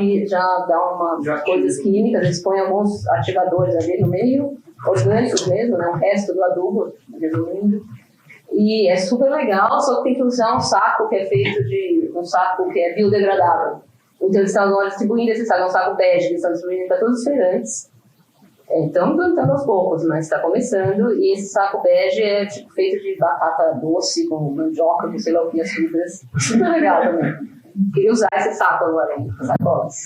dá coisas químicas, eles põem alguns ativadores ali no meio, orgânicos mesmo, né, o resto do adubo, resumindo. E é super legal, só que tem que usar um saco que é feito de biodegradável. Então eles estão distribuindo esse saco, é um saco bege, eles estão distribuindo para todos os feirantes. Estão plantando aos poucos, mas está começando. E esse saco bege é feito de batata doce, com mandioca, com sei lá o que, as fibras. Super legal também. Queria usar esse saco agora, sacolas.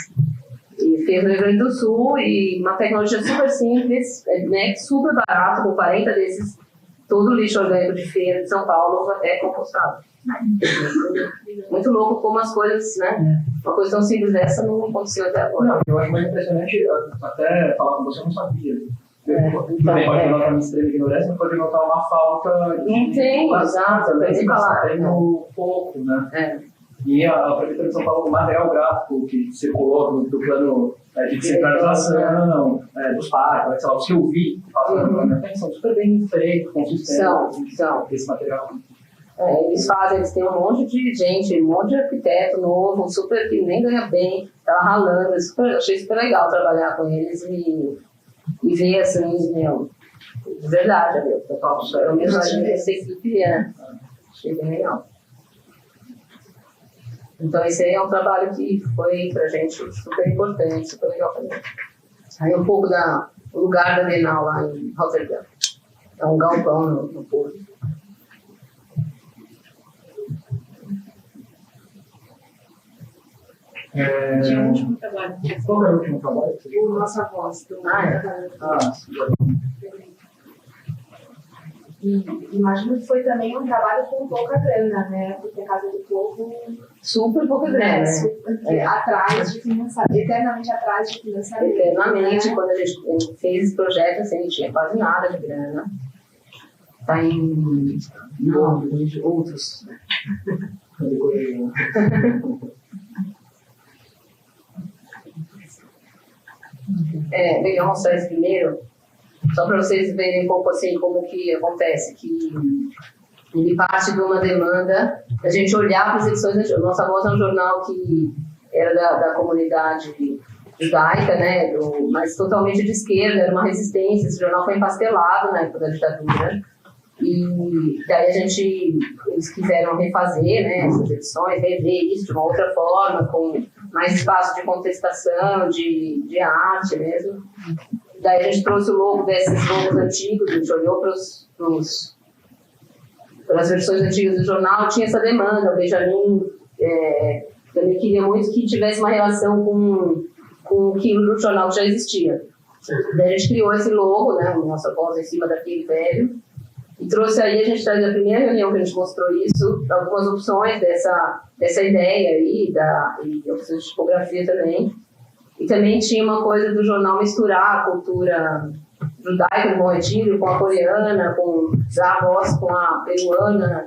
E fez no Rio Grande do Sul, e uma tecnologia super simples, né, super barato, com 40 desses. Todo o lixo orgânico de feira de São Paulo é compostado. Muito louco como as coisas, né? Uma coisa tão simples dessa não aconteceu até agora. Não, eu acho mais impressionante, até falar com você, eu não sabia. Pode notar uma extrema ignorância, mas pode notar uma falta de... Não tem, exato, eu pensei falar. Tem pouco, né? E a Prefeitura de São Paulo, o material gráfico que circulou do plano de descentralização, dos parques, sei lá, os que eu vi, são super bem feitos, consistentes. São. Esse material. Eles têm um monte de gente, um monte de arquiteto novo, super que nem ganha bem, tá ralando. Achei super legal trabalhar com eles e ver assim, de verdade, eu mesmo achei essa equipe, achei bem legal. Então esse aí é um trabalho que foi pra gente super importante, super legal também. Aí um pouco do lugar da Bienal lá em Roterdã. É um galpão no porto. Tinha um último trabalho. Qual é o último trabalho? O Nossa Voz. E imagino que foi também um trabalho com pouca grana, né? Porque a Casa do Povo... Super pouca grana, atrás de financiamento, eternamente atrás de financiamento. Eternamente, quando a gente fez esse projeto, assim, não tinha quase nada de grana. Está em outros. Legal mostrar esse primeiro, só para vocês verem um pouco assim como que acontece, que ele parte de uma demanda da gente olhar para as edições. Nossa Voz é um jornal que era da comunidade judaica, né, mas totalmente de esquerda, era uma resistência. Esse jornal foi empastelado na época da ditadura, e daí eles quiseram refazer, né, essas edições, rever isso de uma outra forma, com mais espaço de contestação, de arte mesmo. Daí a gente trouxe o logo desses logos antigos, a gente olhou para as versões antigas do jornal, tinha essa demanda. O Benjamin também queria muito que tivesse uma relação com o que o jornal já existia. Daí a gente criou esse logo, né, nossa voz em cima daquele velho, e trouxe aí, a gente traz a primeira reunião que a gente mostrou isso, algumas opções dessa ideia aí, e opções de tipografia também. E também tinha uma coisa do jornal misturar a cultura judaica do Bom Retiro com a coreana, dar a voz com a peruana,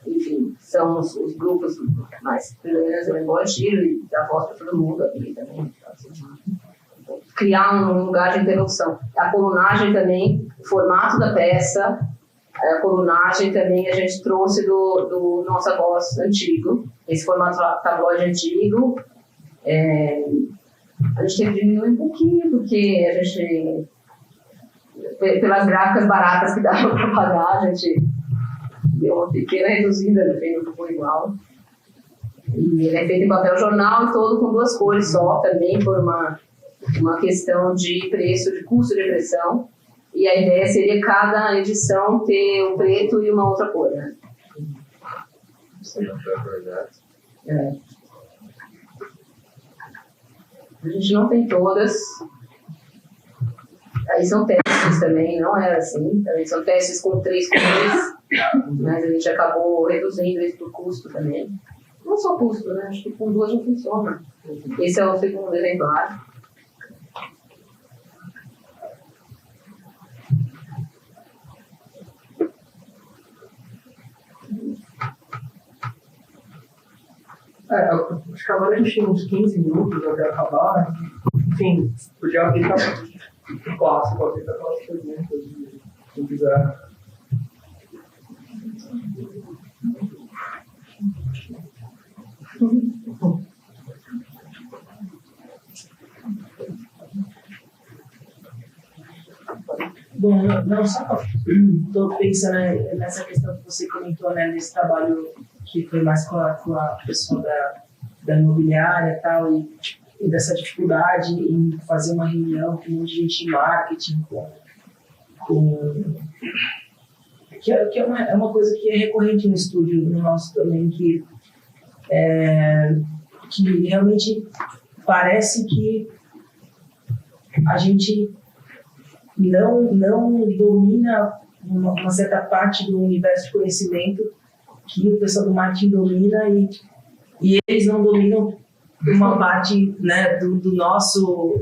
enfim, são os grupos mais peruanos do Bom Retiro, e dar voz para todo mundo aqui também. Criar um lugar de interrupção. A colunagem também, o formato da peça, a colunagem também a gente trouxe do Nossa Voz antigo, esse formato tabloide antigo. A gente teve que diminuir um pouquinho, porque a gente, pelas gráficas baratas que dava para pagar, a gente deu uma pequena reduzida, no fim não ficou igual. E ele é feito em papel jornal e todo com 2 cores só, também por uma questão de preço, de custo de impressão. E a ideia seria cada edição ter um preto e uma outra cor, né? A gente não tem todas. Aí são testes também, não era assim. Também são testes com 3 cores, mas a gente acabou reduzindo isso por custo também. Não só custo, né? Acho que com 2 não funciona. Esse é o segundo exemplar. Acho que agora a gente tem uns 15 minutos até acabar, né? Enfim, podia abrir para o clássico, abrir para aquelas perguntas, quem quiser. Bom, não só estou pensando nessa questão que você comentou, né, nesse trabalho que foi mais com a pessoa da imobiliária e tal, e dessa dificuldade em fazer uma reunião com um monte de gente em marketing, que é uma coisa que é recorrente no estúdio no nosso também, que realmente parece que a gente não domina uma certa parte do universo de conhecimento que o pessoal do marketing domina, e eles não dominam uma parte, né, do nosso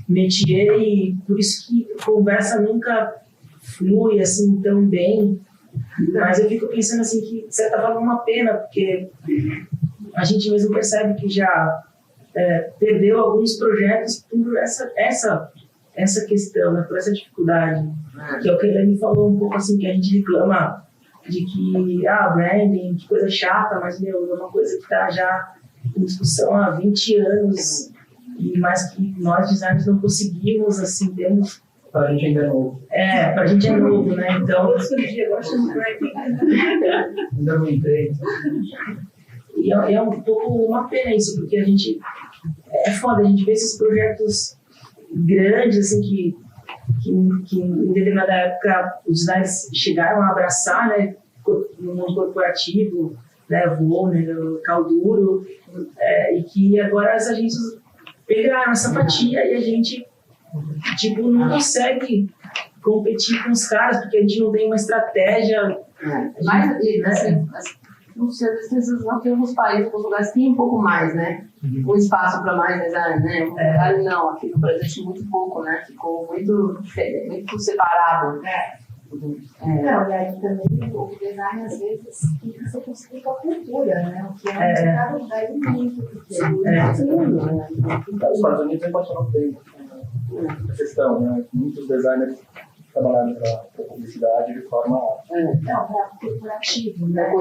métier, e por isso que a conversa nunca flui assim tão bem. Mas eu fico pensando assim que, de certa forma, é uma pena, porque a gente mesmo percebe que já perdeu alguns projetos por essa questão, né, por essa dificuldade, que é o que a Helene falou um pouco assim, que a gente reclama de que, branding, que coisa chata, mas, é uma coisa que está já em discussão há 20 anos, mas que nós designers não conseguimos, assim, temos... Para a gente ainda é novo. Para a gente é novo, né, então... Eu surgi, agora chamo branding. Ainda não entrei. E é um pouco uma pena isso, porque a gente... É foda, a gente vê esses projetos grandes, assim, que em determinada época os designers chegaram a abraçar, né, no mundo corporativo, né, Warner, Calduro, e que agora as agências pegaram essa fatia e a gente, tipo, não consegue competir com os caras, porque a gente não tem uma estratégia. Mas, assim, não sei, às vezes não tem alguns países, alguns lugares que tem um pouco mais, né? Um espaço para mais design, né? Não, aqui no Brasil tinha muito pouco, né? Ficou muito separado. Não, e aí também o design às vezes fica sem conseguir com a cultura, né? O que é um velho muito, porque Os Estados Unidos continuam bem essa questão, né? Muitos designers trabalharam para publicidade de forma... Não, para corporativo, né?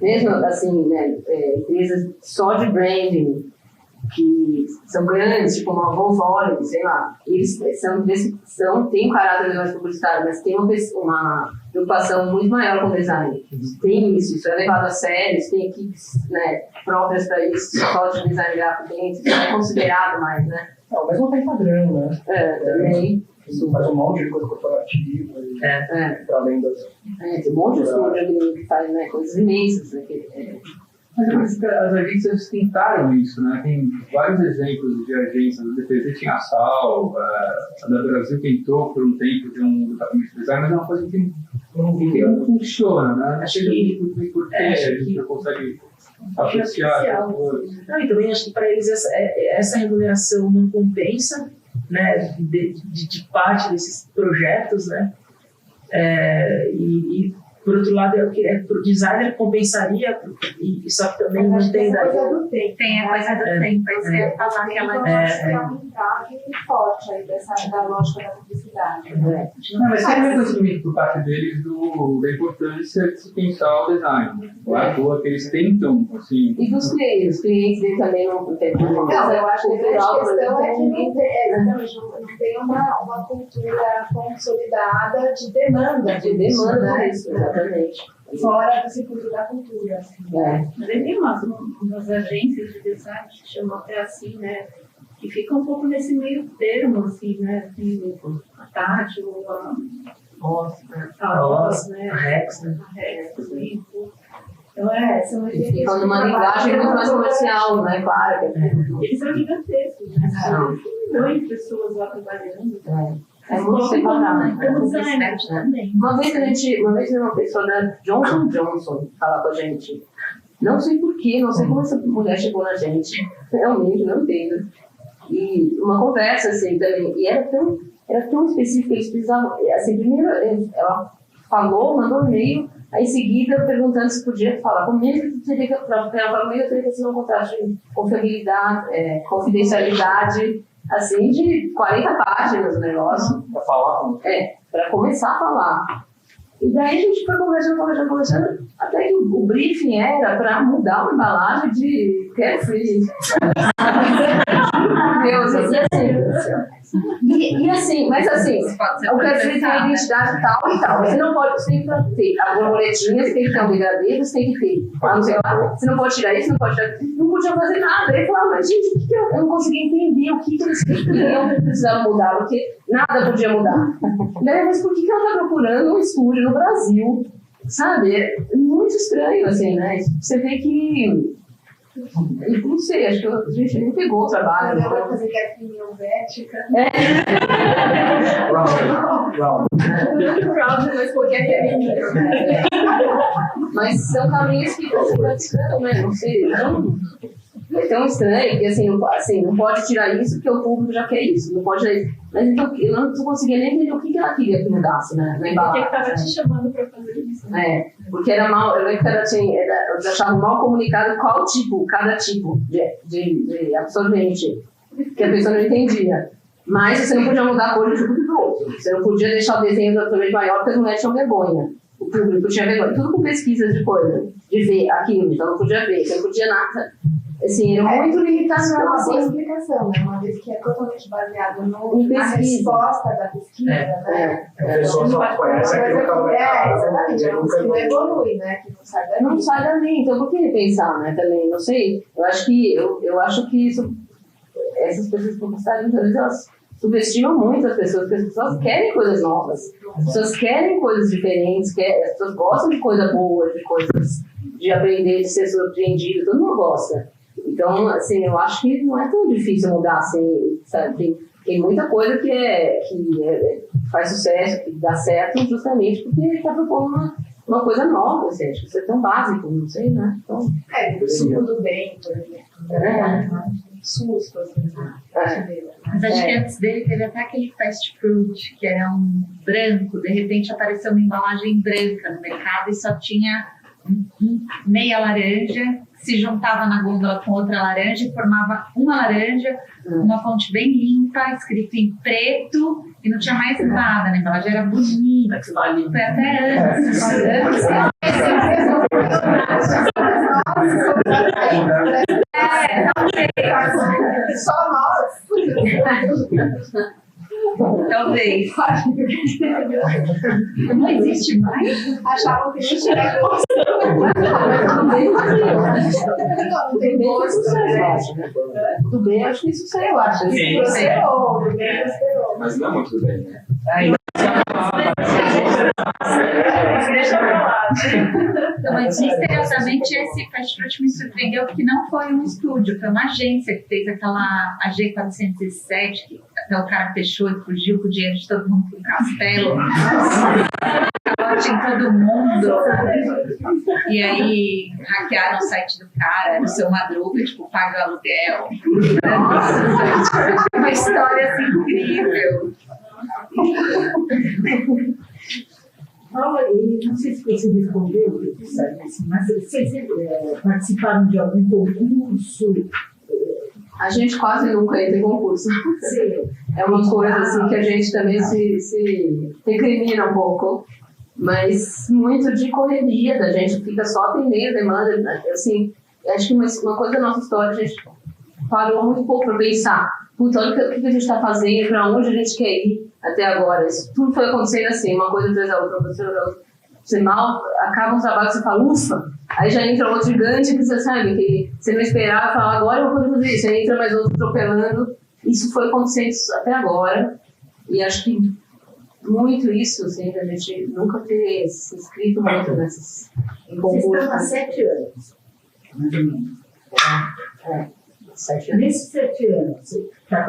Mesmo assim, né, empresas só de branding, que são grandes, tipo uma Volkswagen, sei lá, eles têm um caráter de negócio publicitário, mas tem uma preocupação muito maior com o design. Tem isso é levado a sério, tem equipes, né, próprias para isso, só de design gráfico dentro, isso é considerado mais, né? Não, mas não tem padrão, né? Também. Isso faz um monte de coisa corporativa, para além das... tem um monte de estúdio que faz, né, coisas imensas, né? Mas as agências tentaram isso, né? Tem vários exemplos de agências, o DPZ tinha a SAL, a da Brasil tentou por um tempo ter um departamento de design, mas é uma coisa que não funciona, né? Acho que porque a gente não consegue apreciar. Não, e também acho que para eles essa remuneração não compensa, né, de parte desses projetos, né? E por outro lado, para o designer compensaria, e só que também não tem daí. Tem a coisa do tempo. Tem a coisa do tempo, aí você ia falar que ela é um entrave forte aí da lógica da publicidade. Não, mas tem um conhecimento por parte deles da importância de se pensar o design. Né? Não é à toa que eles tentam, assim... E dos clientes? Os clientes dele também não tem... Não, eu acho que a grande questão é que não tem uma cultura consolidada de demanda. De demanda, né? Isso, exatamente. Fora do circuito da cultura. Assim. Mas aí tem umas agências de design que chamam até assim, né? Que ficam um pouco nesse meio termo, assim, né? Tem a Tati, a Ross, né? A Rex, né? A Rex também. Então, são ficam numa linguagem muito mais comercial, né? Claro. Eles são gigantescos, né? São milhões de pessoas lá trabalhando. É muito separado. Também. Uma vez uma pessoa da Johnson & Johnson falar com a gente. Não sei porquê, não sei como essa mulher chegou na gente. Realmente, não entendo. E uma conversa assim também. E era tão específica, eles precisavam. Assim, primeiro ela falou, mandou um e-mail, aí em seguida perguntando se podia falar. Comigo teria que assinar um contrato de confidencialidade. Assim, de 40 páginas o negócio. Para falar? Para começar a falar. E daí a gente foi conversando, até que o briefing era para mudar uma embalagem de Carefree. Meu Deus, e assim, mas assim, o Carefree tem a identidade tal e tal. Você não pode, você tem que ter a borboletinha, você tem que ter um degradê, você tem que ter, não sei lá, você não pode tirar isso, não podia fazer nada. Ele falava, mas gente, o que eu não conseguia entender o que eles queriam que precisavam mudar, porque nada podia mudar. Mas por que ela está procurando um estúdio no Brasil? Sabe? É muito estranho, assim, né? Você vê que. Eu não sei, acho que a gente nem pegou o trabalho. Ela vai fazer Carefree helvética. Mas porque é feminino. Mas são caminhos que você vai buscando, né? Não sei. É tão estranho que assim, não pode tirar isso porque o público já quer isso. Não pode tirar isso. Mas então, eu não conseguia nem entender o que ela queria que mudasse, né? Por que estava te chamando para fazer isso? Porque era mal, eu lembro que eu achava mal comunicado cada tipo de absorvente, que a pessoa não entendia. Mas você não podia mudar a cor de um do outro. Você não podia deixar o desenho do absorvente maior porque as mulheres tinham vergonha. O público tinha vergonha. Tudo com pesquisas de coisa, de ver aquilo, então não podia ver, você não podia nada. Assim, era muito limitação. Não é uma boa explicação, né? Uma vez que é totalmente baseado na resposta da pesquisa, né? A pessoa só conhece aquilo que ela vai exatamente, é uma que não evolui, né? Que não sai dali. Então por que repensar, né? Também, não sei. Eu acho que isso, essas pessoas publicitárias, muitas vezes, elas subestimam muito as pessoas, porque as pessoas querem coisas novas. As pessoas querem coisas diferentes, as pessoas gostam de coisa boa, de coisas de aprender, de ser surpreendido, todo mundo gosta. Então, assim, eu acho que não é tão difícil mudar, assim, sabe? Tem muita coisa que faz sucesso, que dá certo, justamente porque ele está propondo uma coisa nova, assim, acho que isso é tão básico, não sei, né? Então, o suco do bem, por exemplo. Susto, assim, Mas acho que antes dele teve até aquele fast fruit, que era um branco, de repente apareceu uma embalagem branca no mercado e só tinha meia laranja, se juntava na gôndola com outra laranja e formava uma laranja, uma fonte bem limpa, escrito em preto, e não tinha mais nada, né? A embalagem era bonita, foi até antes. Talvez. Não existe mais. Achavam que não tinha gosto. Não tem gosto, né? Tudo bem, acho que isso saiu, eu acho. Sim. Prosperou. Mas não é muito bem, né? Deixa pra lá. Então, mas misteriosamente esse Fast Fruit me surpreendeu porque não foi um estúdio, foi uma agência que fez aquela AG407, que até o cara fechou e fugiu com o dinheiro de todo mundo pro castelo. Calote em todo mundo. E aí hackearam o site do cara, no seu Madruga, tipo, paga o aluguel. Nossa, uma história assim incrível. Não sei se você respondeu, mas vocês participaram de algum concurso? A gente quase nunca entra em concurso. Sim. É uma coisa assim que a gente também se recrimina um pouco, mas muito de correria, da gente fica só atendendo demanda. Assim, acho que uma coisa da nossa história, a gente parou muito pouco para pensar, puta, olha o que a gente está fazendo, para onde a gente quer ir até agora. Isso tudo foi acontecendo assim, uma coisa atrás da outra, você mal acaba um trabalho que você fala, ufa, aí já entra outro gigante que você sabe, que você não esperava, fala, agora eu vou poder fazer isso, aí entra mais outro atropelando. Isso foi acontecendo até agora, e acho que muito isso, assim, a gente nunca ter se inscrito muito nesses concursos. Vocês estão há 7 anos, mais ou menos. 7 anos. Nesses 7 anos,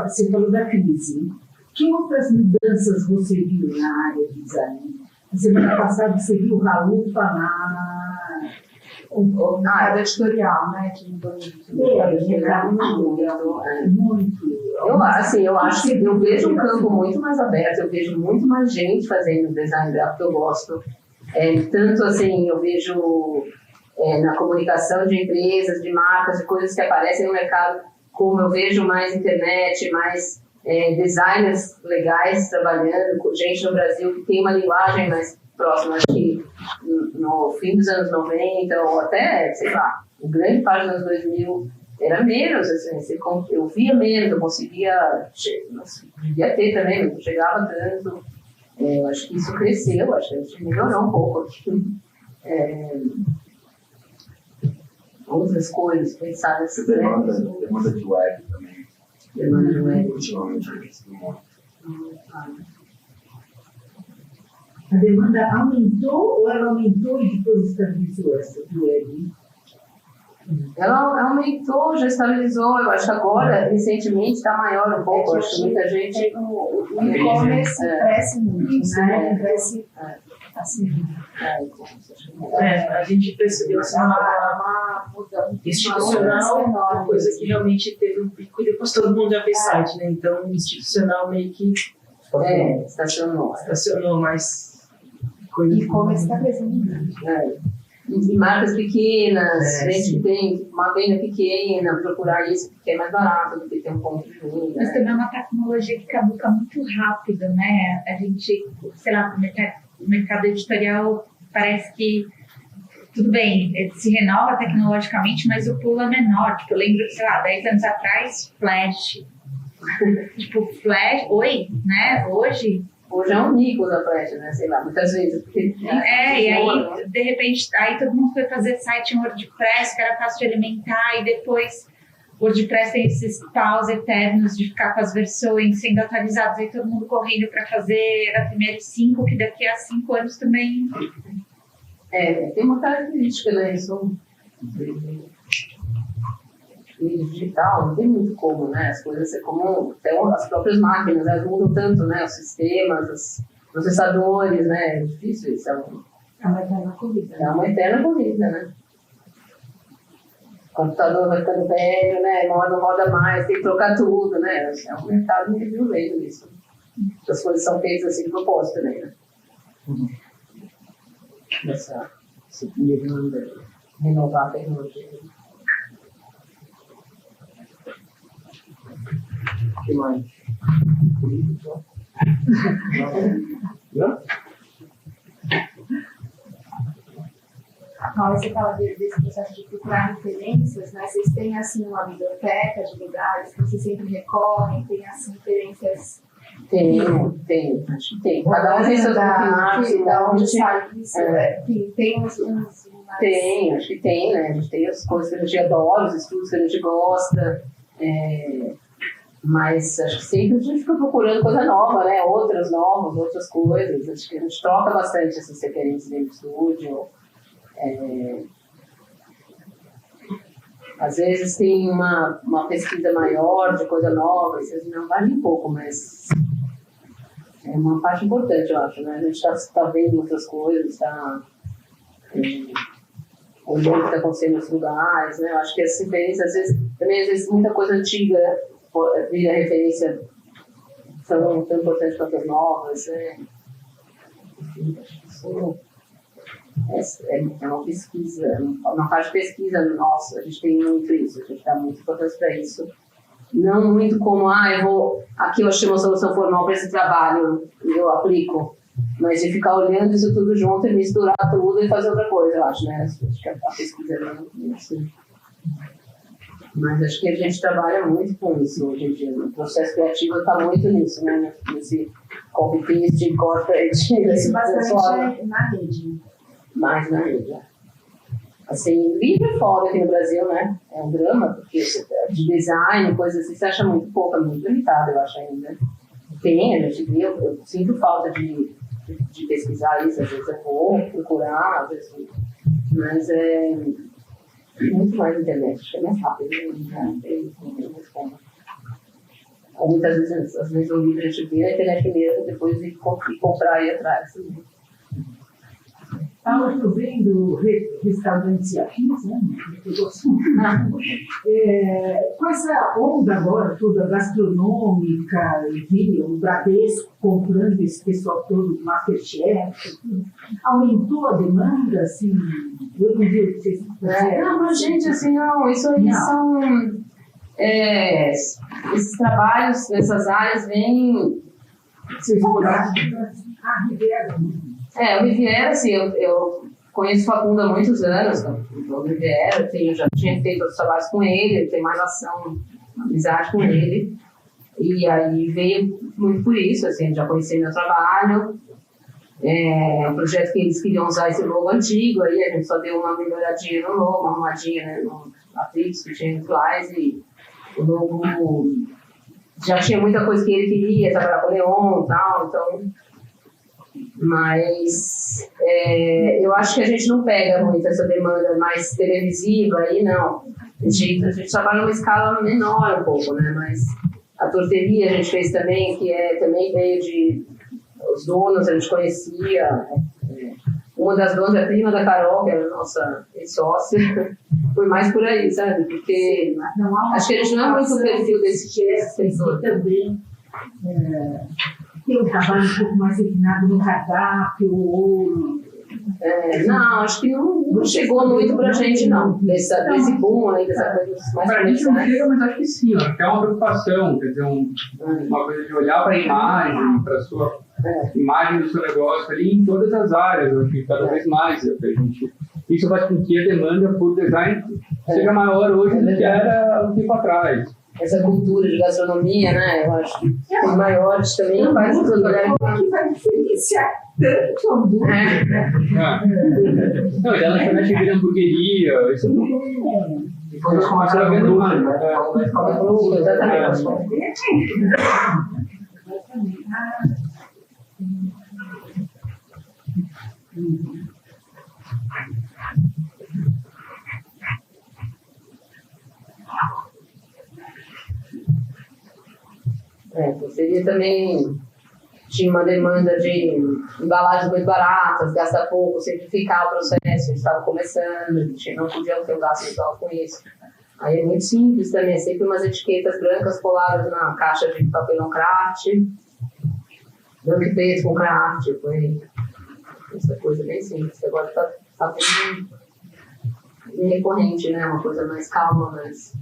você falou da crise. Que outras mudanças você viu na área de design? Na semana passada você viu o Raul falar Na área editorial, né? Que mudou muito. Eu acho que eu vejo um campo muito mais aberto, eu vejo muito mais gente fazendo design gráfico que eu gosto. Tanto assim, eu vejo na comunicação de empresas, de marcas, de coisas que aparecem no mercado, como eu vejo mais internet, mais designers legais trabalhando, com gente no Brasil que tem uma linguagem mais próxima, acho que no fim dos anos 90, ou até, sei lá, grande parte dos anos 2000, era menos, assim, eu via menos, eu conseguia ter também, mas não chegava tanto. Eu acho que isso cresceu, acho que a gente melhorou um pouco. Outras coisas, pensar nessas demanda de web também. Demanda de web. Ultimamente, eu visto muito. A demanda aumentou ou ela aumentou e depois estabilizou essa do web? Ela aumentou, já estabilizou, eu acho que agora, recentemente, está maior um pouco. Acho que muita gente. O e-commerce cresce muito, né? Cresce assim. A gente percebeu assim, Uma mudança institucional, uma coisa que realmente teve um pico e depois todo mundo já fez site, né? Então, institucional meio que Estacionou, mas o e-commerce está crescendo muito. E marcas pequenas, gente que tem uma venda pequena, procurar isso porque é mais barato do que ter um ponto de venda. Mas também é uma tecnologia que caduca muito rápido, né? A gente, sei lá, o mercado editorial parece que, tudo bem, ele se renova tecnologicamente, mas o pulo é menor. Tipo, eu lembro, sei lá, 10 anos atrás, Flash. Tipo, Flash, né? Hoje é um nico da Flash, né? Sei lá, muitas vezes. Porque, e aí, de repente, aí todo mundo foi fazer site em WordPress, que era fácil de alimentar, e depois o WordPress tem esses paus eternos de ficar com as versões sendo atualizadas, aí todo mundo correndo para fazer a primeira 5, que daqui a 5 anos também. Tem uma característica, né? Isso digital, não tem muito como, né? As coisas ser como até as próprias máquinas, elas mudam tanto, né? Os sistemas, os processadores, né? É difícil isso. É uma eterna corrida. É uma eterna corrida, né? O computador vai ficando velho, né? Não roda mais, tem que trocar tudo, né? É um mercado meio violento isso. As coisas são feitas assim de propósito também, né? Essa demanda renovar a tecnologia. O que mais? Não? Paula, você fala desse processo de procurar referências, né? Vocês têm, assim, uma biblioteca de lugares que vocês sempre recorrem, tem, assim, referências... Tem, acho que tem. Cada um tem seus bookmarks, da onde sai isso, tem uns Tem, acho que tem, né? A gente tem as coisas que a gente adora, os estudos que a gente gosta, mas acho que sempre a gente fica procurando coisa nova, né? Outras novas, outras coisas. Acho que a gente troca bastante essas referências dentro do estúdio. Às vezes tem uma pesquisa maior de coisa nova, e vocês não vale um pouco, mas é uma parte importante, eu acho, né? A gente está vendo outras coisas, está olhando o que está acontecendo em outros lugares, né? Eu acho que as referências, às vezes muita coisa antiga vira referência tão importante quanto as novas, né? Enfim, acho que isso é uma pesquisa, uma parte de pesquisa nossa, a gente tem muito isso, a gente dá muito importância para isso. Não muito como, aqui eu achei uma solução formal para esse trabalho, eu aplico, mas de ficar olhando isso tudo junto e misturar tudo e fazer outra coisa, eu acho, né? Acho que a pesquisa é assim. Mas acho que a gente trabalha muito com isso hoje em dia. O processo criativo está muito nisso, né? Nesse copy-paste, corporate. Isso bastante na rede. Mais na rede. Assim, livro é foda aqui no Brasil, né? É um drama, porque de design, coisas assim, você acha muito pouco, é muito limitado, eu acho ainda. Tem, a gente vê, eu sinto falta de pesquisar isso, às vezes eu vou procurar, às vezes, mas é muito mais na internet, acho que é mais rápido, não tem muito como. Ou muitas vezes, às vezes o livro a gente vê na internet primeiro, depois de comprar e ir atrás. Paula, estou vendo restaurantes afins, né? Com essa onda agora toda gastronômica, o Bradesco comprando esse pessoal todo do Masterchef, aumentou a demanda, assim? Eu não vi o que vocês fizeram. Não, mas gente, assim, não, isso aí são... esses trabalhos nessas áreas vêm... Vocês moraram? Riviera. O Riviera, assim, eu conheço o Facundo há muitos anos, o Riviera, já tinha feito outros trabalhos com ele, tem mais amizade com ele, e aí veio muito por isso, assim, já conheci meu trabalho, um projeto que eles queriam usar esse logo antigo, aí a gente só deu uma melhoradinha no logo, uma arrumadinha, né, no atrito que tinha no Flies, e o logo já tinha muita coisa que ele queria, trabalhar com o Leon e tal, então... Mas eu acho que a gente não pega muito essa demanda mais televisiva aí, não. A gente trabalha numa escala menor um pouco, né? Mas a torteria a gente fez também, que também veio de... Os donos a gente conhecia. Uma das donas é a prima da Carol, que é a nossa sócia. Foi mais por aí, sabe? Porque acho que a gente não é muito o perfil desse setor. Também tem um trabalho um pouco mais refinado no cardápio ou... não, acho que não chegou muito pra gente, não. Desse boom aí, dessa coisa mais... Pra gente não chega, mas acho que sim, acho que é uma preocupação, quer dizer, uma coisa de olhar para a imagem, para a sua imagem do seu negócio ali em todas as áreas, eu acho que cada vez mais. Isso faz com que a demanda por design seja maior hoje do que era um tempo atrás. Essa cultura de gastronomia, né? Eu acho que os maiores também faz tudo, né? Que vai diferenciar tanto hambúrguer, né? Não, e ela também chega de hamburgueria, isso não. Depois começa a vender mais, né? Exatamente. Seria também, tinha uma demanda de embalagens muito baratas, gastar pouco, simplificar o processo, a gente estava começando, a gente não podia ter um gasto muito alto com isso. Aí é muito simples também, sempre umas etiquetas brancas coladas na caixa de papelão craft, branco e preto com craft, foi essa coisa bem simples. Agora está bem recorrente, né? Uma coisa mais calma, mas...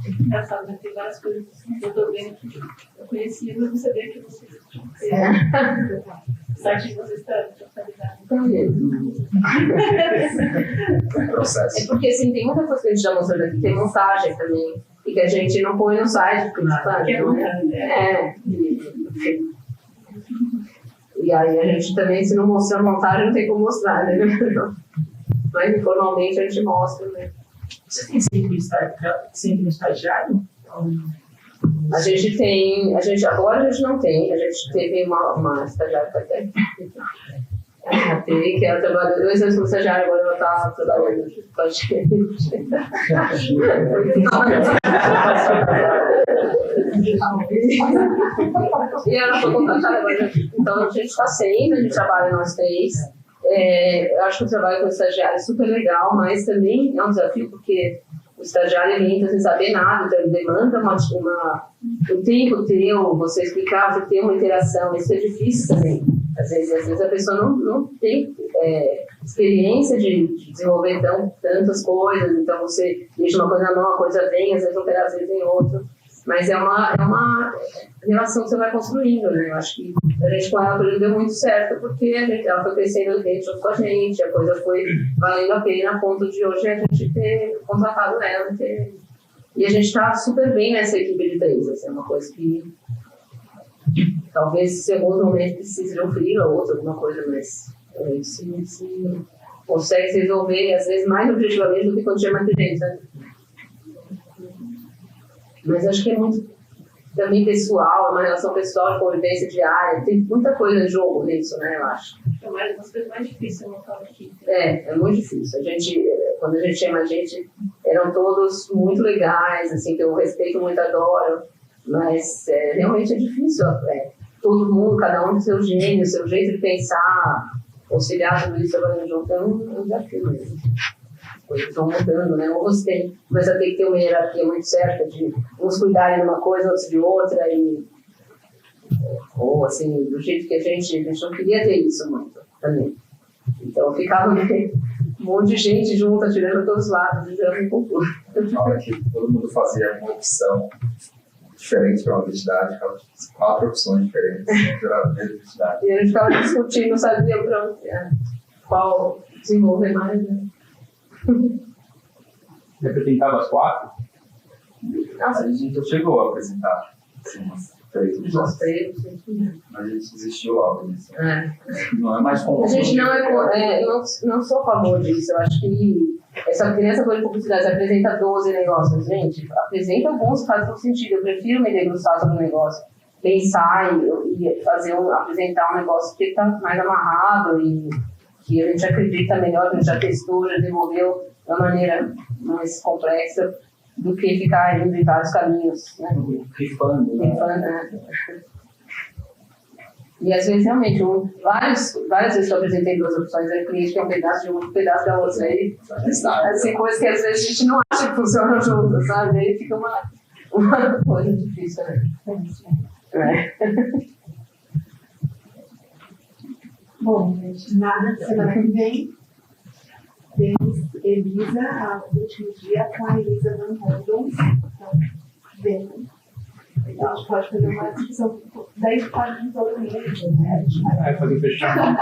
Engraçado, né? Tem várias coisas que eu tô vendo que eu conhecia, mas não sabia que você... O site de vocês está atualizado. Processo. É porque assim, tem muita coisa que a gente já mostrou aqui, tem montagem também, e que a gente não põe no site, porque e aí a gente também, se não mostrar montagem, não tem como mostrar, né? Mas informalmente a gente mostra, né? Você tem sempre um estagiário? A gente tem, agora a gente não tem, a gente teve uma estagiária até. Que ela trabalhou 2 anos como estagiária, agora ela está trabalhando com a gente. E ela foi contratada agora. Então a gente está sempre, a gente trabalha nós 3. Eu acho que o trabalho com o estagiário é super legal, mas também é um desafio, porque o estagiário ele entra sem saber nada, então ele demanda o tempo teu, você explicar, você ter uma interação, isso é difícil também. Às vezes a pessoa não tem experiência de desenvolver tantas coisas, então você deixa uma coisa na mão, a coisa vem, às vezes não tem, às vezes vem outra. Mas é uma relação que você vai construindo, né? Eu acho que a gente com ela deu muito certo, porque ela foi crescendo dentro com a gente, a coisa foi valendo a pena a ponto de hoje a gente ter contratado ela. E a gente está super bem nessa equipe de 3, assim, é uma coisa que talvez em alguns momentos precise de um freela ou alguma coisa, mas a gente se consegue se resolver, às vezes mais objetivamente do que quando tinha mais gente, né? Mas acho que é muito também pessoal, uma relação pessoal de convivência diária, tem muita coisa em jogo nisso, né, eu acho. É uma das coisas mais difíceis montar uma equipe. É muito difícil. Quando a gente tinha mais gente, eram todos muito legais, assim, que eu respeito muito, adoro, mas realmente é difícil. Todo mundo, cada um com seu gênio, seu jeito de pensar, conciliar tudo isso trabalhando junto, é um desafio mesmo. Coisas estão mudando, né? Ou você começa a ter que ter uma hierarquia muito certa de uns cuidarem de uma coisa, outros de outra, ou assim, do jeito que a gente não queria ter isso muito também. Então ficava um monte de gente junto, atirando para todos os lados, gerando um concurso. Na hora que todo mundo fazia uma opção diferente para uma identidade, 4 opções diferentes para a mesma identidade. E a gente ficava discutindo, não sabia qual desenvolver mais, né? Você apresentava as 4? A gente chegou a apresentar umas 3 opções. Mas a gente desistiu logo disso. Não é mais comum. A gente não sou a favor disso. Eu acho que nessa coisa de publicidade, você apresenta 12 negócios, gente, apresenta alguns, faz todo sentido. Eu prefiro me debruçar sobre o negócio, pensar e apresentar um negócio que está mais amarrado e que a gente acredita melhor, que a gente já testou, já desenvolveu de uma maneira mais complexa do que ficar indo em vários caminhos, né? Rifando, né? E às vezes, realmente, várias vezes que eu apresentei 2 opções, aí o cliente quer um pedaço de uma, um pedaço da outra, aí assim, coisas que às vezes a gente não acha que funcionam juntas, sabe? Aí fica uma coisa difícil, né? Bom, gente, nada de semana que vem. Temos Elisa, o último dia com a Elisa Van Rondon. Então, vem. Então, a gente pode fazer uma discussão, daí pode resolver mesmo, né? A gente vai fazer um fechamento.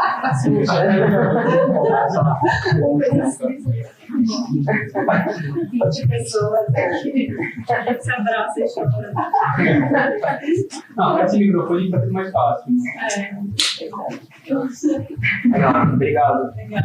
pessoas aqui. Se abraça e chora. Não, esse microfone está tudo mais fácil. Né? É. Legal, obrigado. Legal.